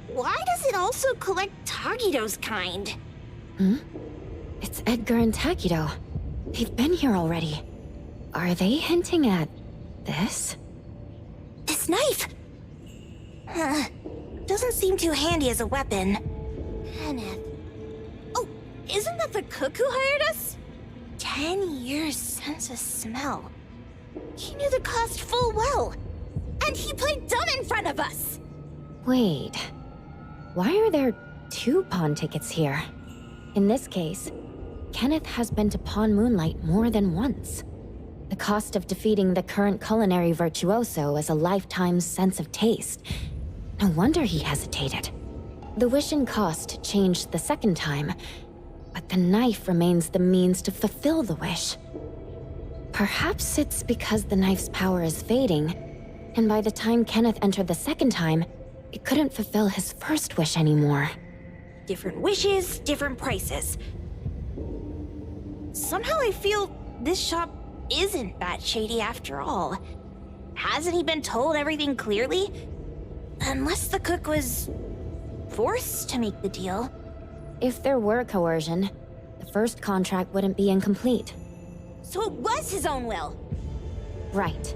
Why does it also collect Tagido's kind? It's Edgar and Tagido. They've been here already. Are they hinting at this? This knife! Doesn't seem too handy as a weapon. Kenneth. Oh, isn't that the cook who hired us? 10 years sense of smell. He knew the cost full well. And he played dumb in front of us! Wait. Why are there 2 pawn tickets here? In this case, Kenneth has been to Pawn Moonlight more than once. The cost of defeating the current culinary virtuoso is a lifetime's sense of taste. No wonder he hesitated. The wish and cost changed the second time, but the knife remains the means to fulfill the wish. Perhaps it's because the knife's power is fading, and by the time Kenneth entered the second time, it couldn't fulfill his first wish anymore. Different wishes, different prices. Somehow I feel this shop isn't that shady after all. Hasn't he been told everything clearly? Unless the cook was forced to make the deal. If there were coercion, the first contract wouldn't be incomplete. So it was his own will? Right.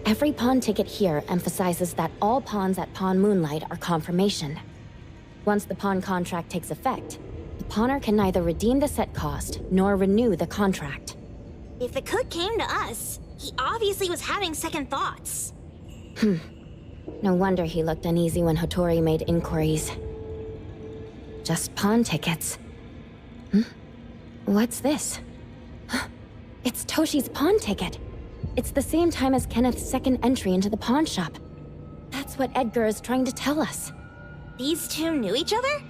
Every pawn ticket here emphasizes that all pawns at Pawn Moonlight are confirmation. Once the pawn contract takes effect, the pawner can neither redeem the set cost nor renew the contract. If the cook came to us, he obviously was having second thoughts. No wonder he looked uneasy when Hattori made inquiries. Just pawn tickets. What's this? It's Toshi's pawn ticket. It's the same time as Kenneth's second entry into the pawnshop. That's what Edgar is trying to tell us. These 2 knew each other?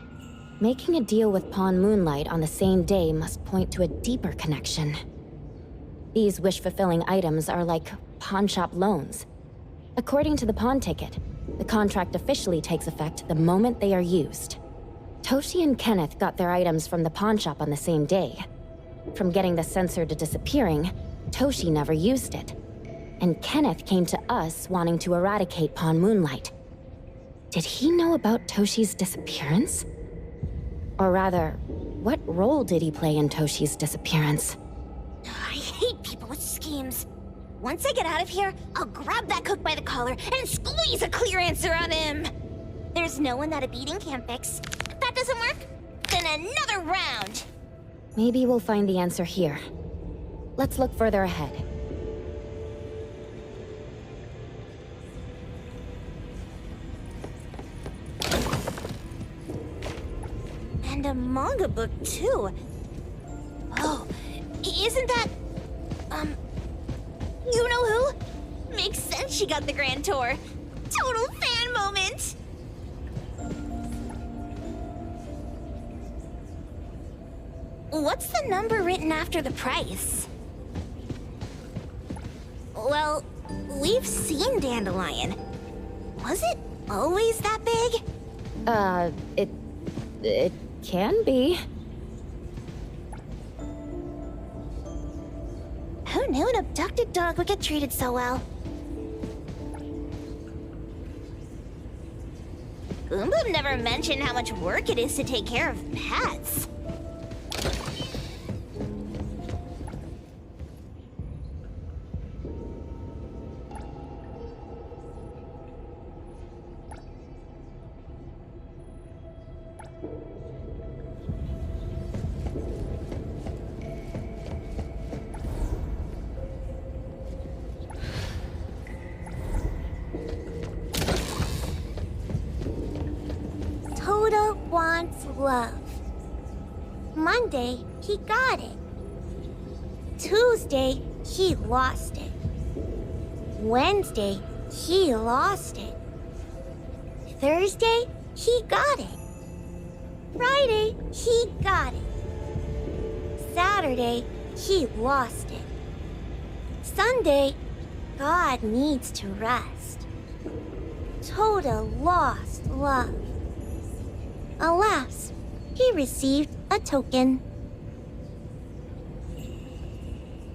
Making a deal with Pawn Moonlight on the same day must point to a deeper connection. These wish-fulfilling items are like pawnshop loans. According to the pawn ticket, the contract officially takes effect the moment they are used. Toshi and Kenneth got their items from the pawnshop on the same day. From getting the sensor to disappearing, Toshi never used it. And Kenneth came to us wanting to eradicate Pawn Moonlight. Did he know about Toshi's disappearance? Or rather, what role did he play in Toshi's disappearance? I hate people with schemes. Once I get out of here, I'll grab that cook by the collar and squeeze a clear answer on him. There's no one that a beating can't fix. If that doesn't work, then another round. Maybe we'll find the answer here. Let's look further ahead. And a manga book, too. Oh, isn't that... you know who? Makes sense she got the grand tour. Total fan moment! What's the number written after the price? Well, we've seen Dandelion. Was it always that big? It can be. Who knew in a abducted dog would get treated so well. Boom Boom never mentioned how much work it is to take care of pets. Toto wants love. Monday, he got it. Tuesday, he lost it. Wednesday, he lost it. Thursday, he got it. Friday, he got it. Saturday, he lost it. Sunday, God needs to rest. Toto lost love. Alas, he received a token.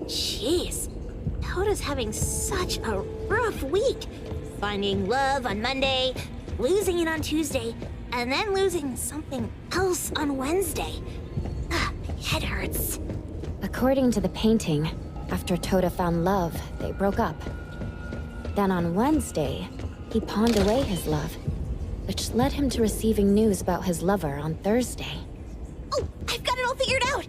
Jeez, Toto's having such a rough week. Finding love on Monday, losing it on Tuesday, and then losing something else on Wednesday. My head hurts. According to the painting, after Toto found love, they broke up. Then on Wednesday, he pawned away his love, which led him to receiving news about his lover on Thursday. Oh, I've got it all figured out!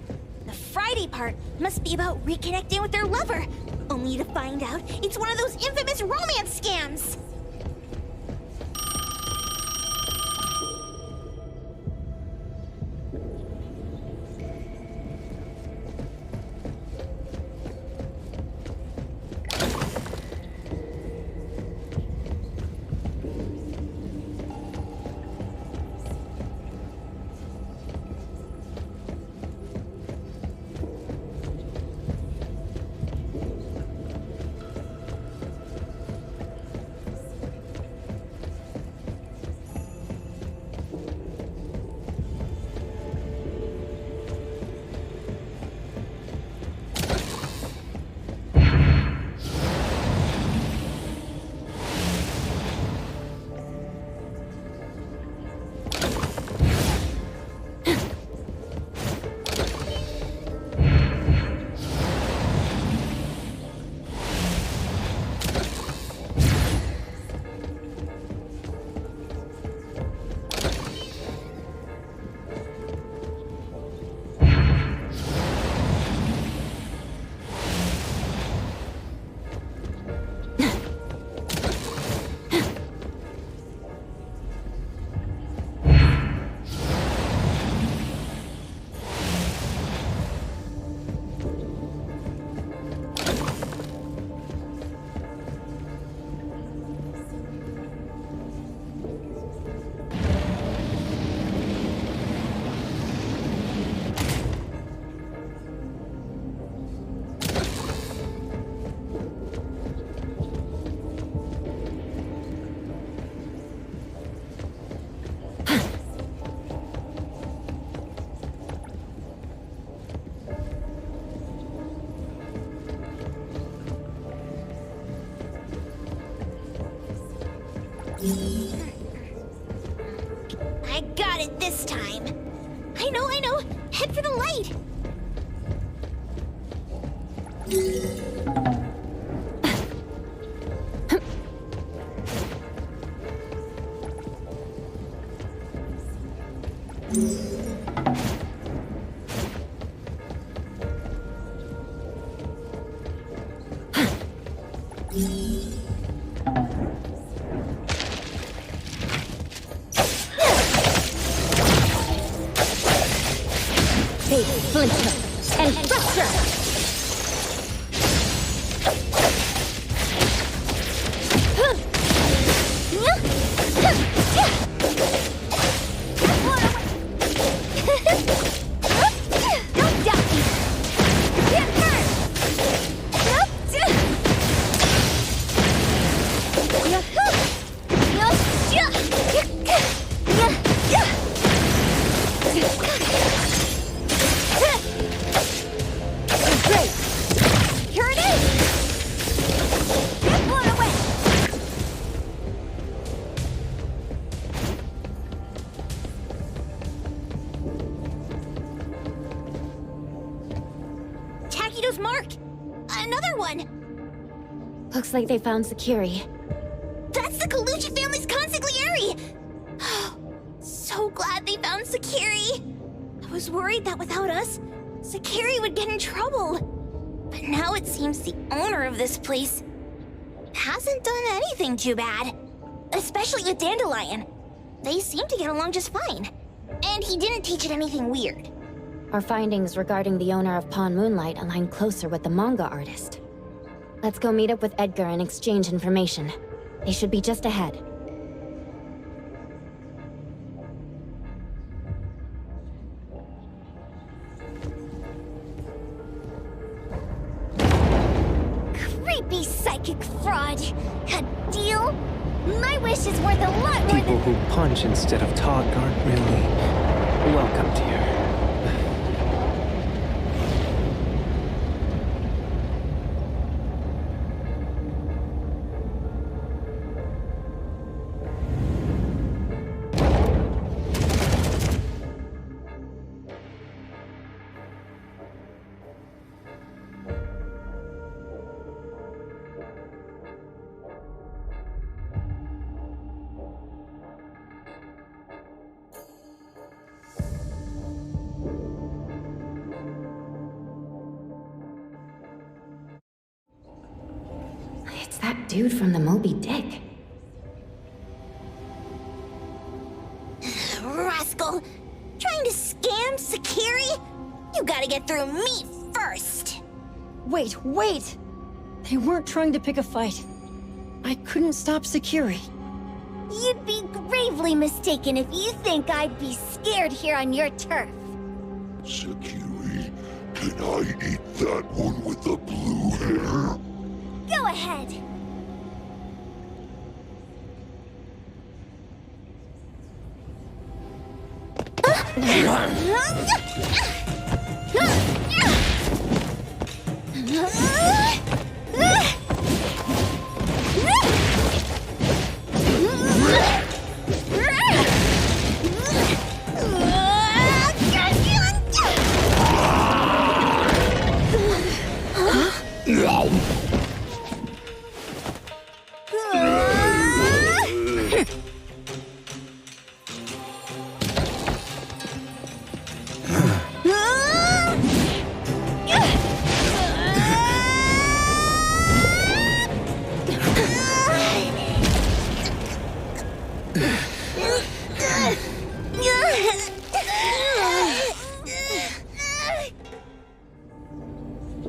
The Friday part must be about reconnecting with their lover, only to find out it's one of those infamous romance scams! I got it this time. I know. Head for the light. And fracture! another one! Looks like they found Sakiri. That's the Colucci family's consigliere! So glad they found Sakiri! I was worried that without us, Sakiri would get in trouble. But now it seems the owner of this place hasn't done anything too bad. Especially with Dandelion. They seem to get along just fine. And he didn't teach it anything weird. Our findings regarding the owner of Pawn Moonlight align closer with the manga artist. Let's go meet up with Edgar and exchange information. They should be just ahead. Creepy psychic fraud. A deal? My wish is worth a lot more People who punch instead of talk aren't really welcomed here. It's that dude from the Moby Dick. Rascal! Trying to scam Sakiri? You gotta get through me first! Wait! They weren't trying to pick a fight. I couldn't stop Sakiri. You'd be gravely mistaken if you think I'd be scared here on your turf. Sakiri, can I eat that one with the blue hair? Go ahead.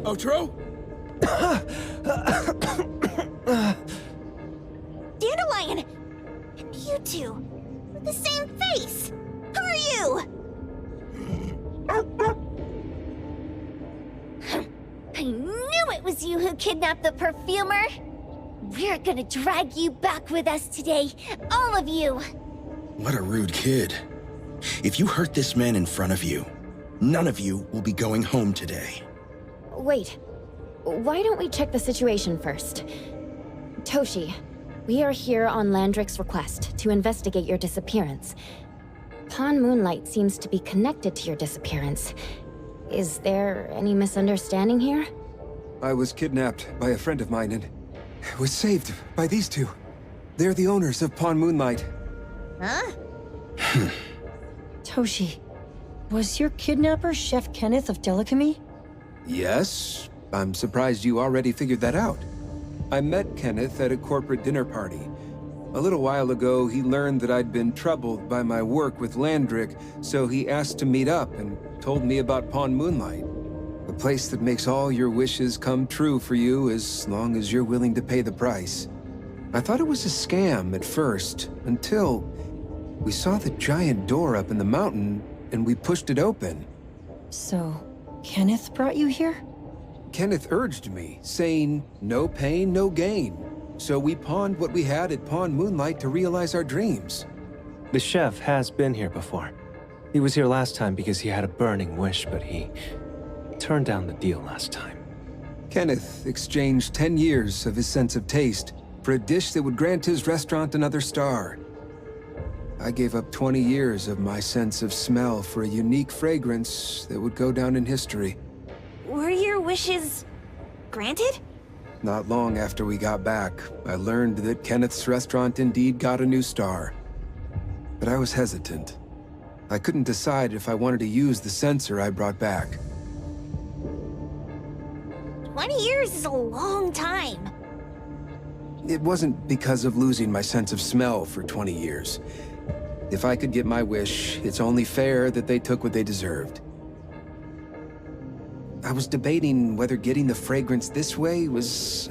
Outro? Dandelion! And you two, with the same face! Who are you? I knew it was you who kidnapped the perfumer! We're gonna drag you back with us today, all of you! What a rude kid. If you hurt this man in front of you, none of you will be going home today. Wait. Why don't we check the situation first? Toshi, we are here on Landrick's request to investigate your disappearance. Pawn Moonlight seems to be connected to your disappearance. Is there any misunderstanding here? I was kidnapped by a friend of mine and was saved by these two. They're the owners of Pawn Moonlight. Huh? Toshi, was your kidnapper Chef Kenneth of Delicamy? Yes, I'm surprised you already figured that out. I met Kenneth at a corporate dinner party. A little while ago, he learned that I'd been troubled by my work with Landrick, so he asked to meet up and told me about Pawn Moonlight. A place that makes all your wishes come true for you as long as you're willing to pay the price. I thought it was a scam at first, until we saw the giant door up in the mountain and we pushed it open. So, Kenneth brought you here? Kenneth urged me, saying, no pain, no gain. So we pawned what we had at Pawn Moonlight to realize our dreams. The chef has been here before. He was here last time because he had a burning wish, but he turned down the deal last time. Kenneth exchanged 10 years of his sense of taste for a dish that would grant his restaurant another star. I gave up 20 years of my sense of smell for a unique fragrance that would go down in history. Were your wishes granted? Not long after we got back, I learned that Kenneth's restaurant indeed got a new star. But I was hesitant. I couldn't decide if I wanted to use the sensor I brought back. 20 years is a long time. It wasn't because of losing my sense of smell for 20 years. If I could get my wish, it's only fair that they took what they deserved. I was debating whether getting the fragrance this way was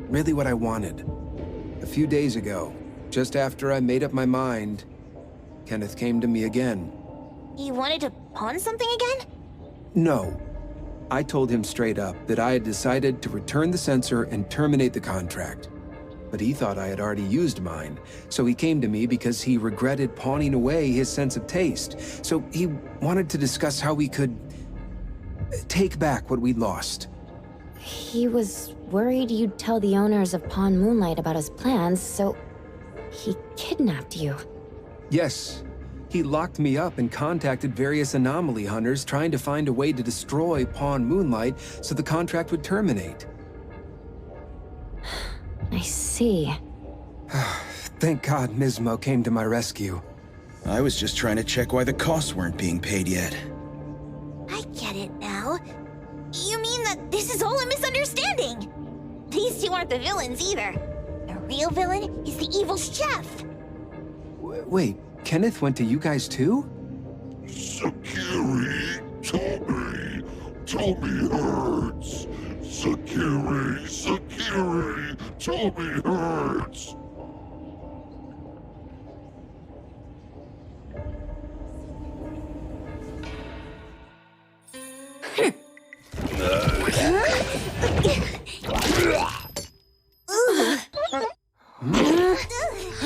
really what I wanted. A few days ago, just after I made up my mind, Kenneth came to me again. You wanted to pawn something again? No. I told him straight up that I had decided to return the sensor and terminate the contract. But he thought I had already used mine, so he came to me because he regretted pawning away his sense of taste. So he wanted to discuss how we could take back what we'd lost. He was worried you'd tell the owners of Pawn Moonlight about his plans, so he kidnapped you. Yes. He locked me up and contacted various Anomaly Hunters trying to find a way to destroy Pawn Moonlight so the contract would terminate. I see. Thank God Mismo came to my rescue. I was just trying to check why the costs weren't being paid yet. I get it now. You mean that this is all a misunderstanding? These two aren't the villains either. The real villain is the evil chef. Wait, Kenneth went to you guys too? Sakiri, Toby hurts. Sakiri, Toby hurts.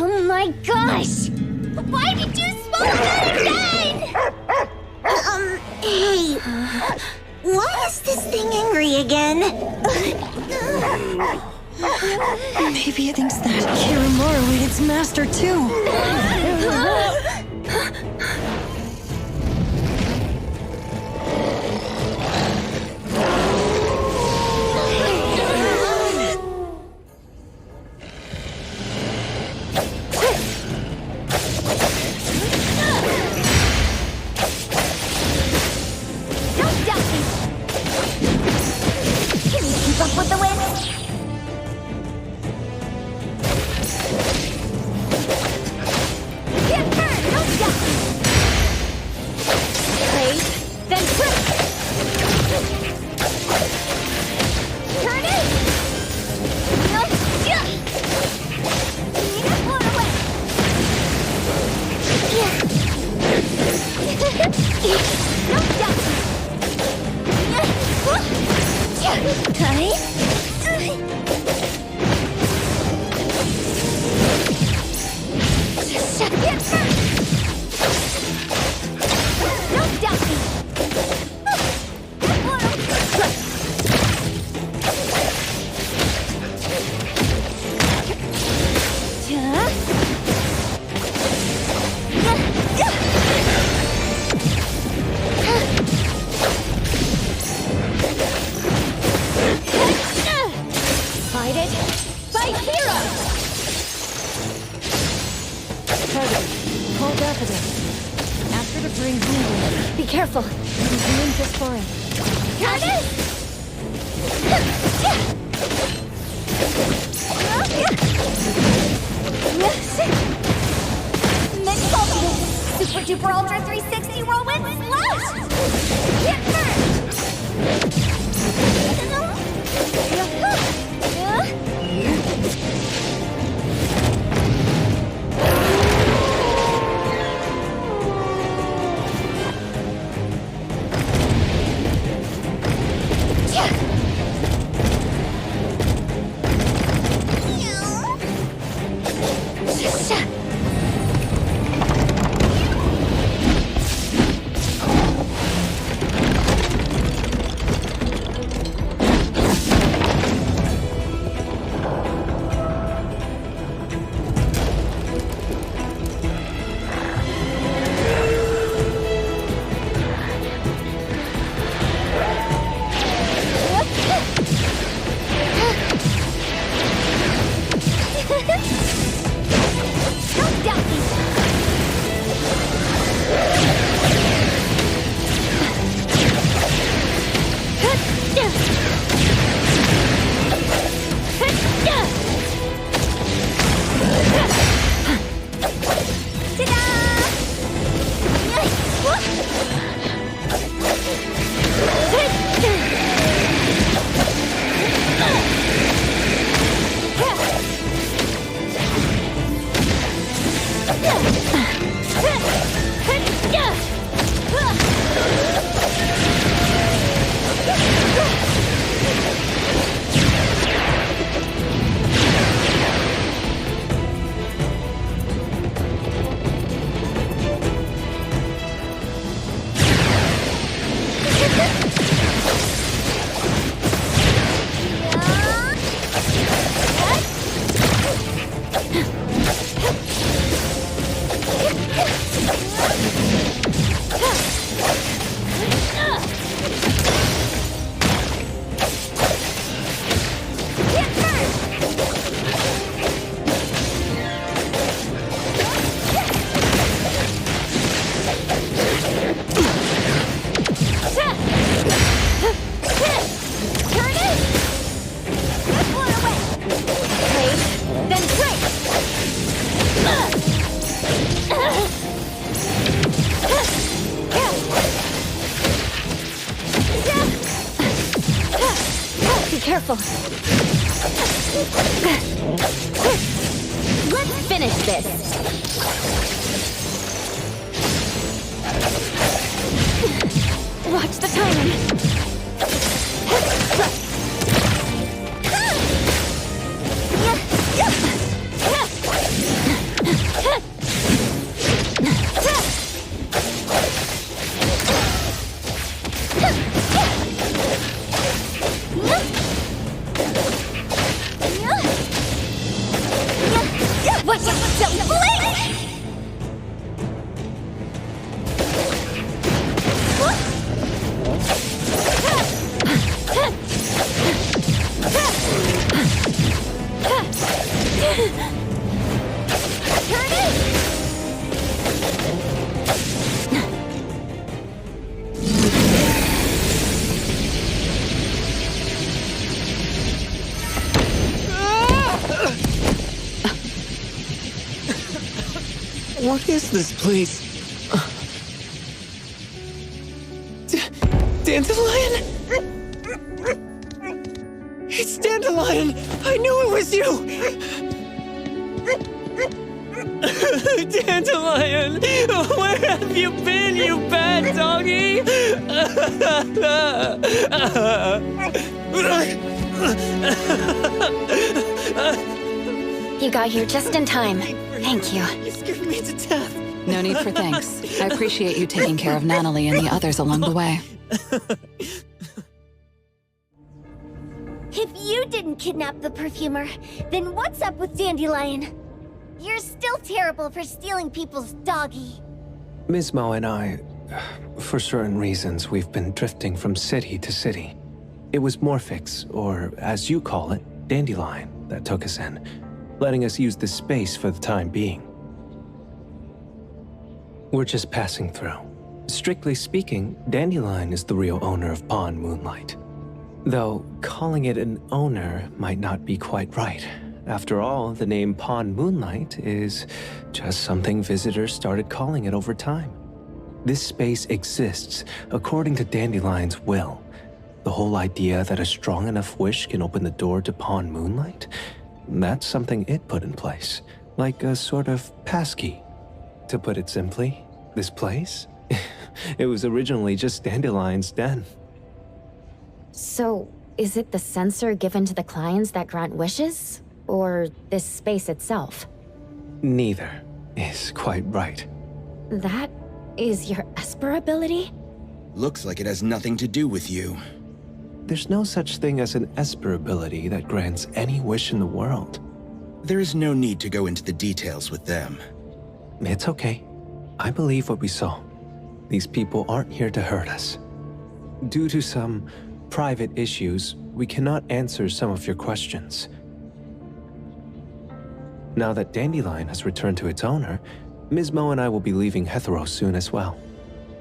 Oh my gosh! Why did you smoke that again? Hey. Why is this thing angry again? Maybe it thinks that Kiramaru ate its master too. careful. Let's finish this. Watch the timing. What is this place? Dandelion? It's Dandelion! I knew it was you! Dandelion! Where have you been, you bad doggy? You got here just in time. Thank you. You scared me to death. No need for thanks. I appreciate you taking care of Anomaly and the others along the way. If you didn't kidnap the perfumer, then what's up with Dandelion? You're still terrible for stealing people's doggy. Ms. Mo and I, for certain reasons, we've been drifting from city to city. It was Morphix, or as you call it, Dandelion, that took us in, letting us use this space for the time being. We're just passing through. Strictly speaking, Dandelion is the real owner of Moonlight. Though, calling it an owner might not be quite right. After all, the name Moonlight is just something visitors started calling it over time. This space exists according to Dandelion's will. The whole idea that a strong enough wish can open the door to Moonlight? That's something it put in place, like a sort of passkey. To put it simply, this place? It was originally just Dandelion's den. So, is it the sensor given to the clients that grant wishes? Or this space itself? Neither is quite right. That is your Esper ability? Looks like it has nothing to do with you. There's no such thing as an Esper ability that grants any wish in the world. There is no need to go into the details with them. It's okay. I believe what we saw. These people aren't here to hurt us. Due to some private issues, we cannot answer some of your questions. Now that Dandelion has returned to its owner, Ms. Mo and I will be leaving Hethereau soon as well.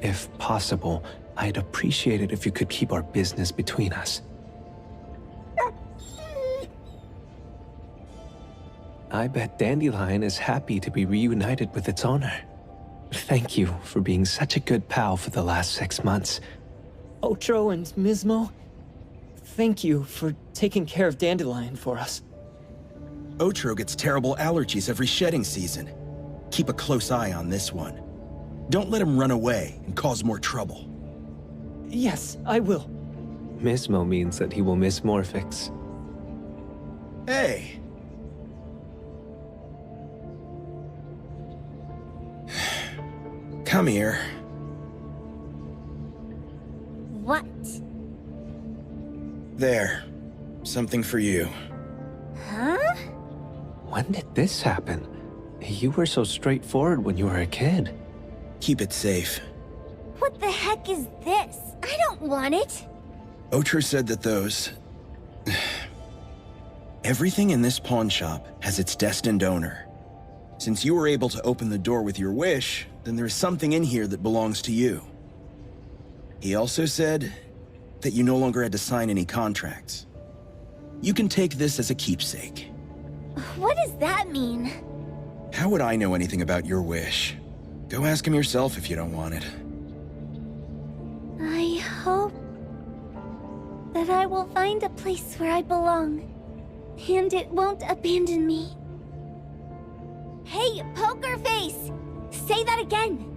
If possible, I'd appreciate it if you could keep our business between us. I bet Dandelion is happy to be reunited with its owner. Thank you for being such a good pal for the last 6 months. Otro and Mismo, thank you for taking care of Dandelion for us. Otro gets terrible allergies every shedding season. Keep a close eye on this one. Don't let him run away and cause more trouble. Yes, I will. Mismo means that he will miss Morphix. Hey! Come here. What? There. Something for you. Huh? When did this happen? You were so straightforward when you were a kid. Keep it safe. What the heck is this? I don't want it. Otro said that those... Everything in this pawn shop has its destined owner. Since you were able to open the door with your wish, then there is something in here that belongs to you. He also said that you no longer had to sign any contracts. You can take this as a keepsake. What does that mean? How would I know anything about your wish? Go ask him yourself if you don't want it. I hope that I will find a place where I belong, and it won't abandon me. Hey, Poker Face! Say that again!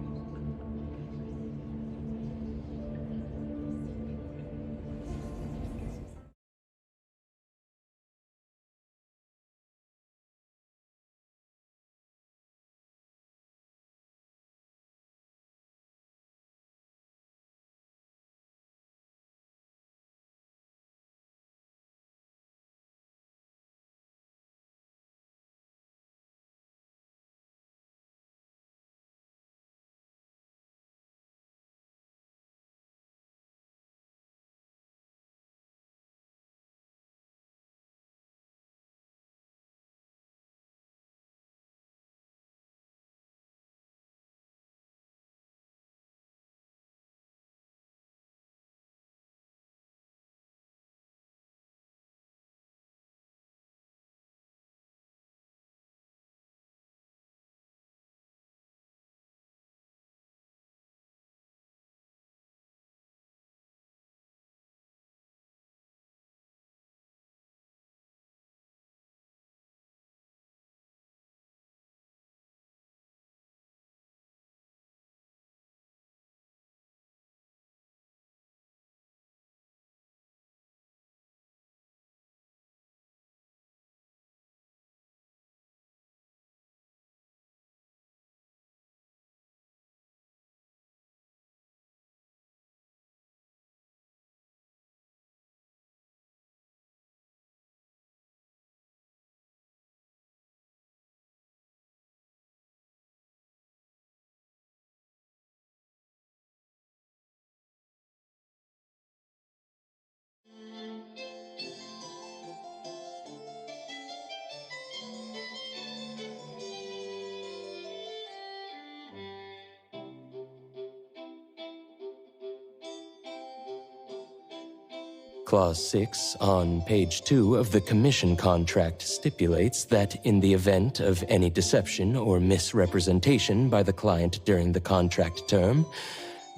Clause 6 on page 2 of the commission contract stipulates that in the event of any deception or misrepresentation by the client during the contract term,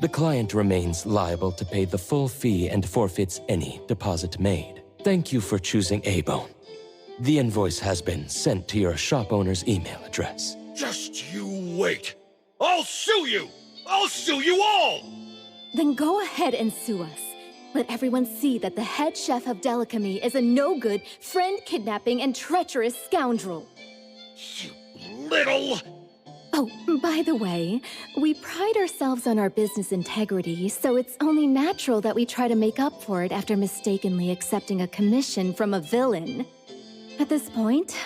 the client remains liable to pay the full fee and forfeits any deposit made. Thank you for choosing A-Bone. The invoice has been sent to your shop owner's email address. Just you wait. I'll sue you! I'll sue you all! Then go ahead and sue us. Let everyone see that the head chef of Delicamy is a no-good, friend-kidnapping, and treacherous scoundrel. Little... Oh, by the way, we pride ourselves on our business integrity, so it's only natural that we try to make up for it after mistakenly accepting a commission from a villain. At this point,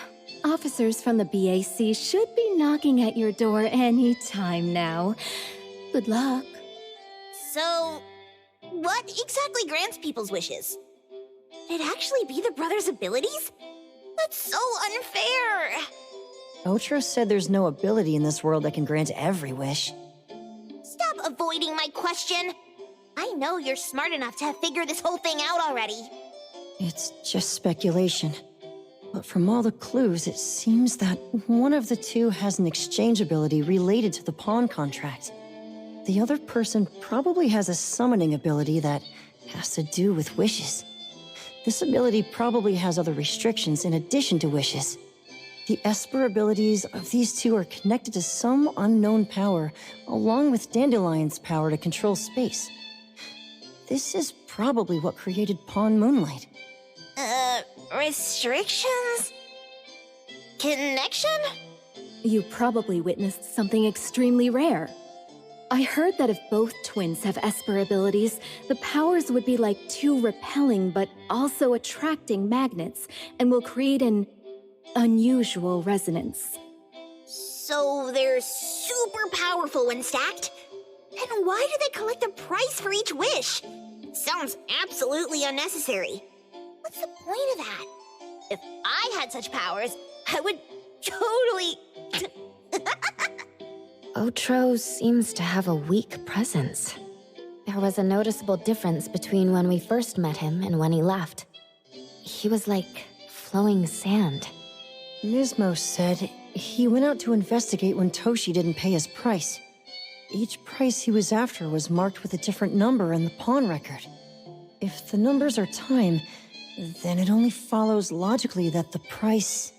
officers from the BAC should be knocking at your door any time now. Good luck. So, what exactly grants people's wishes? Could it actually be the brothers' abilities? That's so unfair! Otro said there's no ability in this world that can grant every wish. Stop avoiding my question! I know you're smart enough to have figured this whole thing out already. It's just speculation. But from all the clues, it seems that one of the two has an exchange ability related to the pawn contract. The other person probably has a summoning ability that has to do with wishes. This ability probably has other restrictions in addition to wishes. The Esper abilities of these two are connected to some unknown power, along with Dandelion's power to control space. This is probably what created Pawn Moonlight. Restrictions? Connection? You probably witnessed something extremely rare. I heard that if both twins have Esper abilities, the powers would be like two repelling but also attracting magnets, and will create an unusual resonance. So they're super powerful when stacked? Then why do they collect a price for each wish? Sounds absolutely unnecessary. What's the point of that? If I had such powers, I would totally... Otro seems to have a weak presence. There was a noticeable difference between when we first met him and when he left. He was like flowing sand. Nismo said he went out to investigate when Toshi didn't pay his price. Each price he was after was marked with a different number in the pawn record. if the numbers are time, then it only follows logically that the price...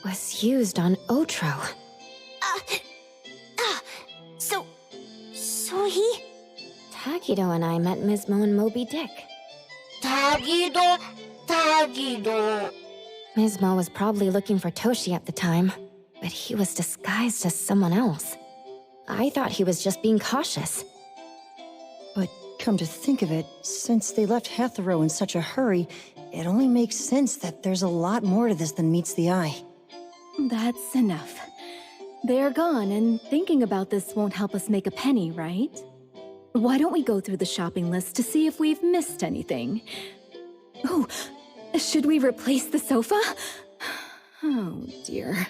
was used on Otro. So he... Tagido and I met Mismo and Moby Dick. Tagido. Mismo was probably looking for Toshi at the time, but he was disguised as someone else. I thought he was just being cautious. But come to think of it, since they left Hethereau in such a hurry, it only makes sense that there's a lot more to this than meets the eye. That's enough. They're gone, and thinking about this won't help us make a penny, right? Why don't we go through the shopping list to see if we've missed anything? Oh, should we replace the sofa? Oh dear.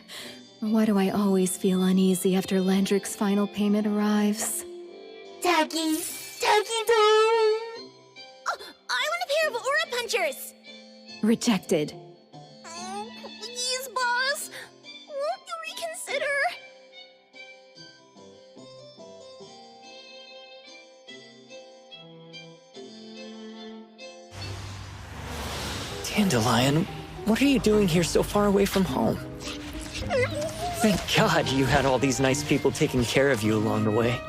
Why do I always feel uneasy after Landrick's final payment arrives? Tagido. Oh, I want a pair of aura punchers! Rejected. Oh, please, boss. Won't you reconsider? Dandelion, what are you doing here so far away from home? Thank God you had all these nice people taking care of you along the way.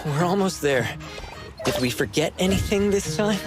We're almost there. Did we forget anything this time?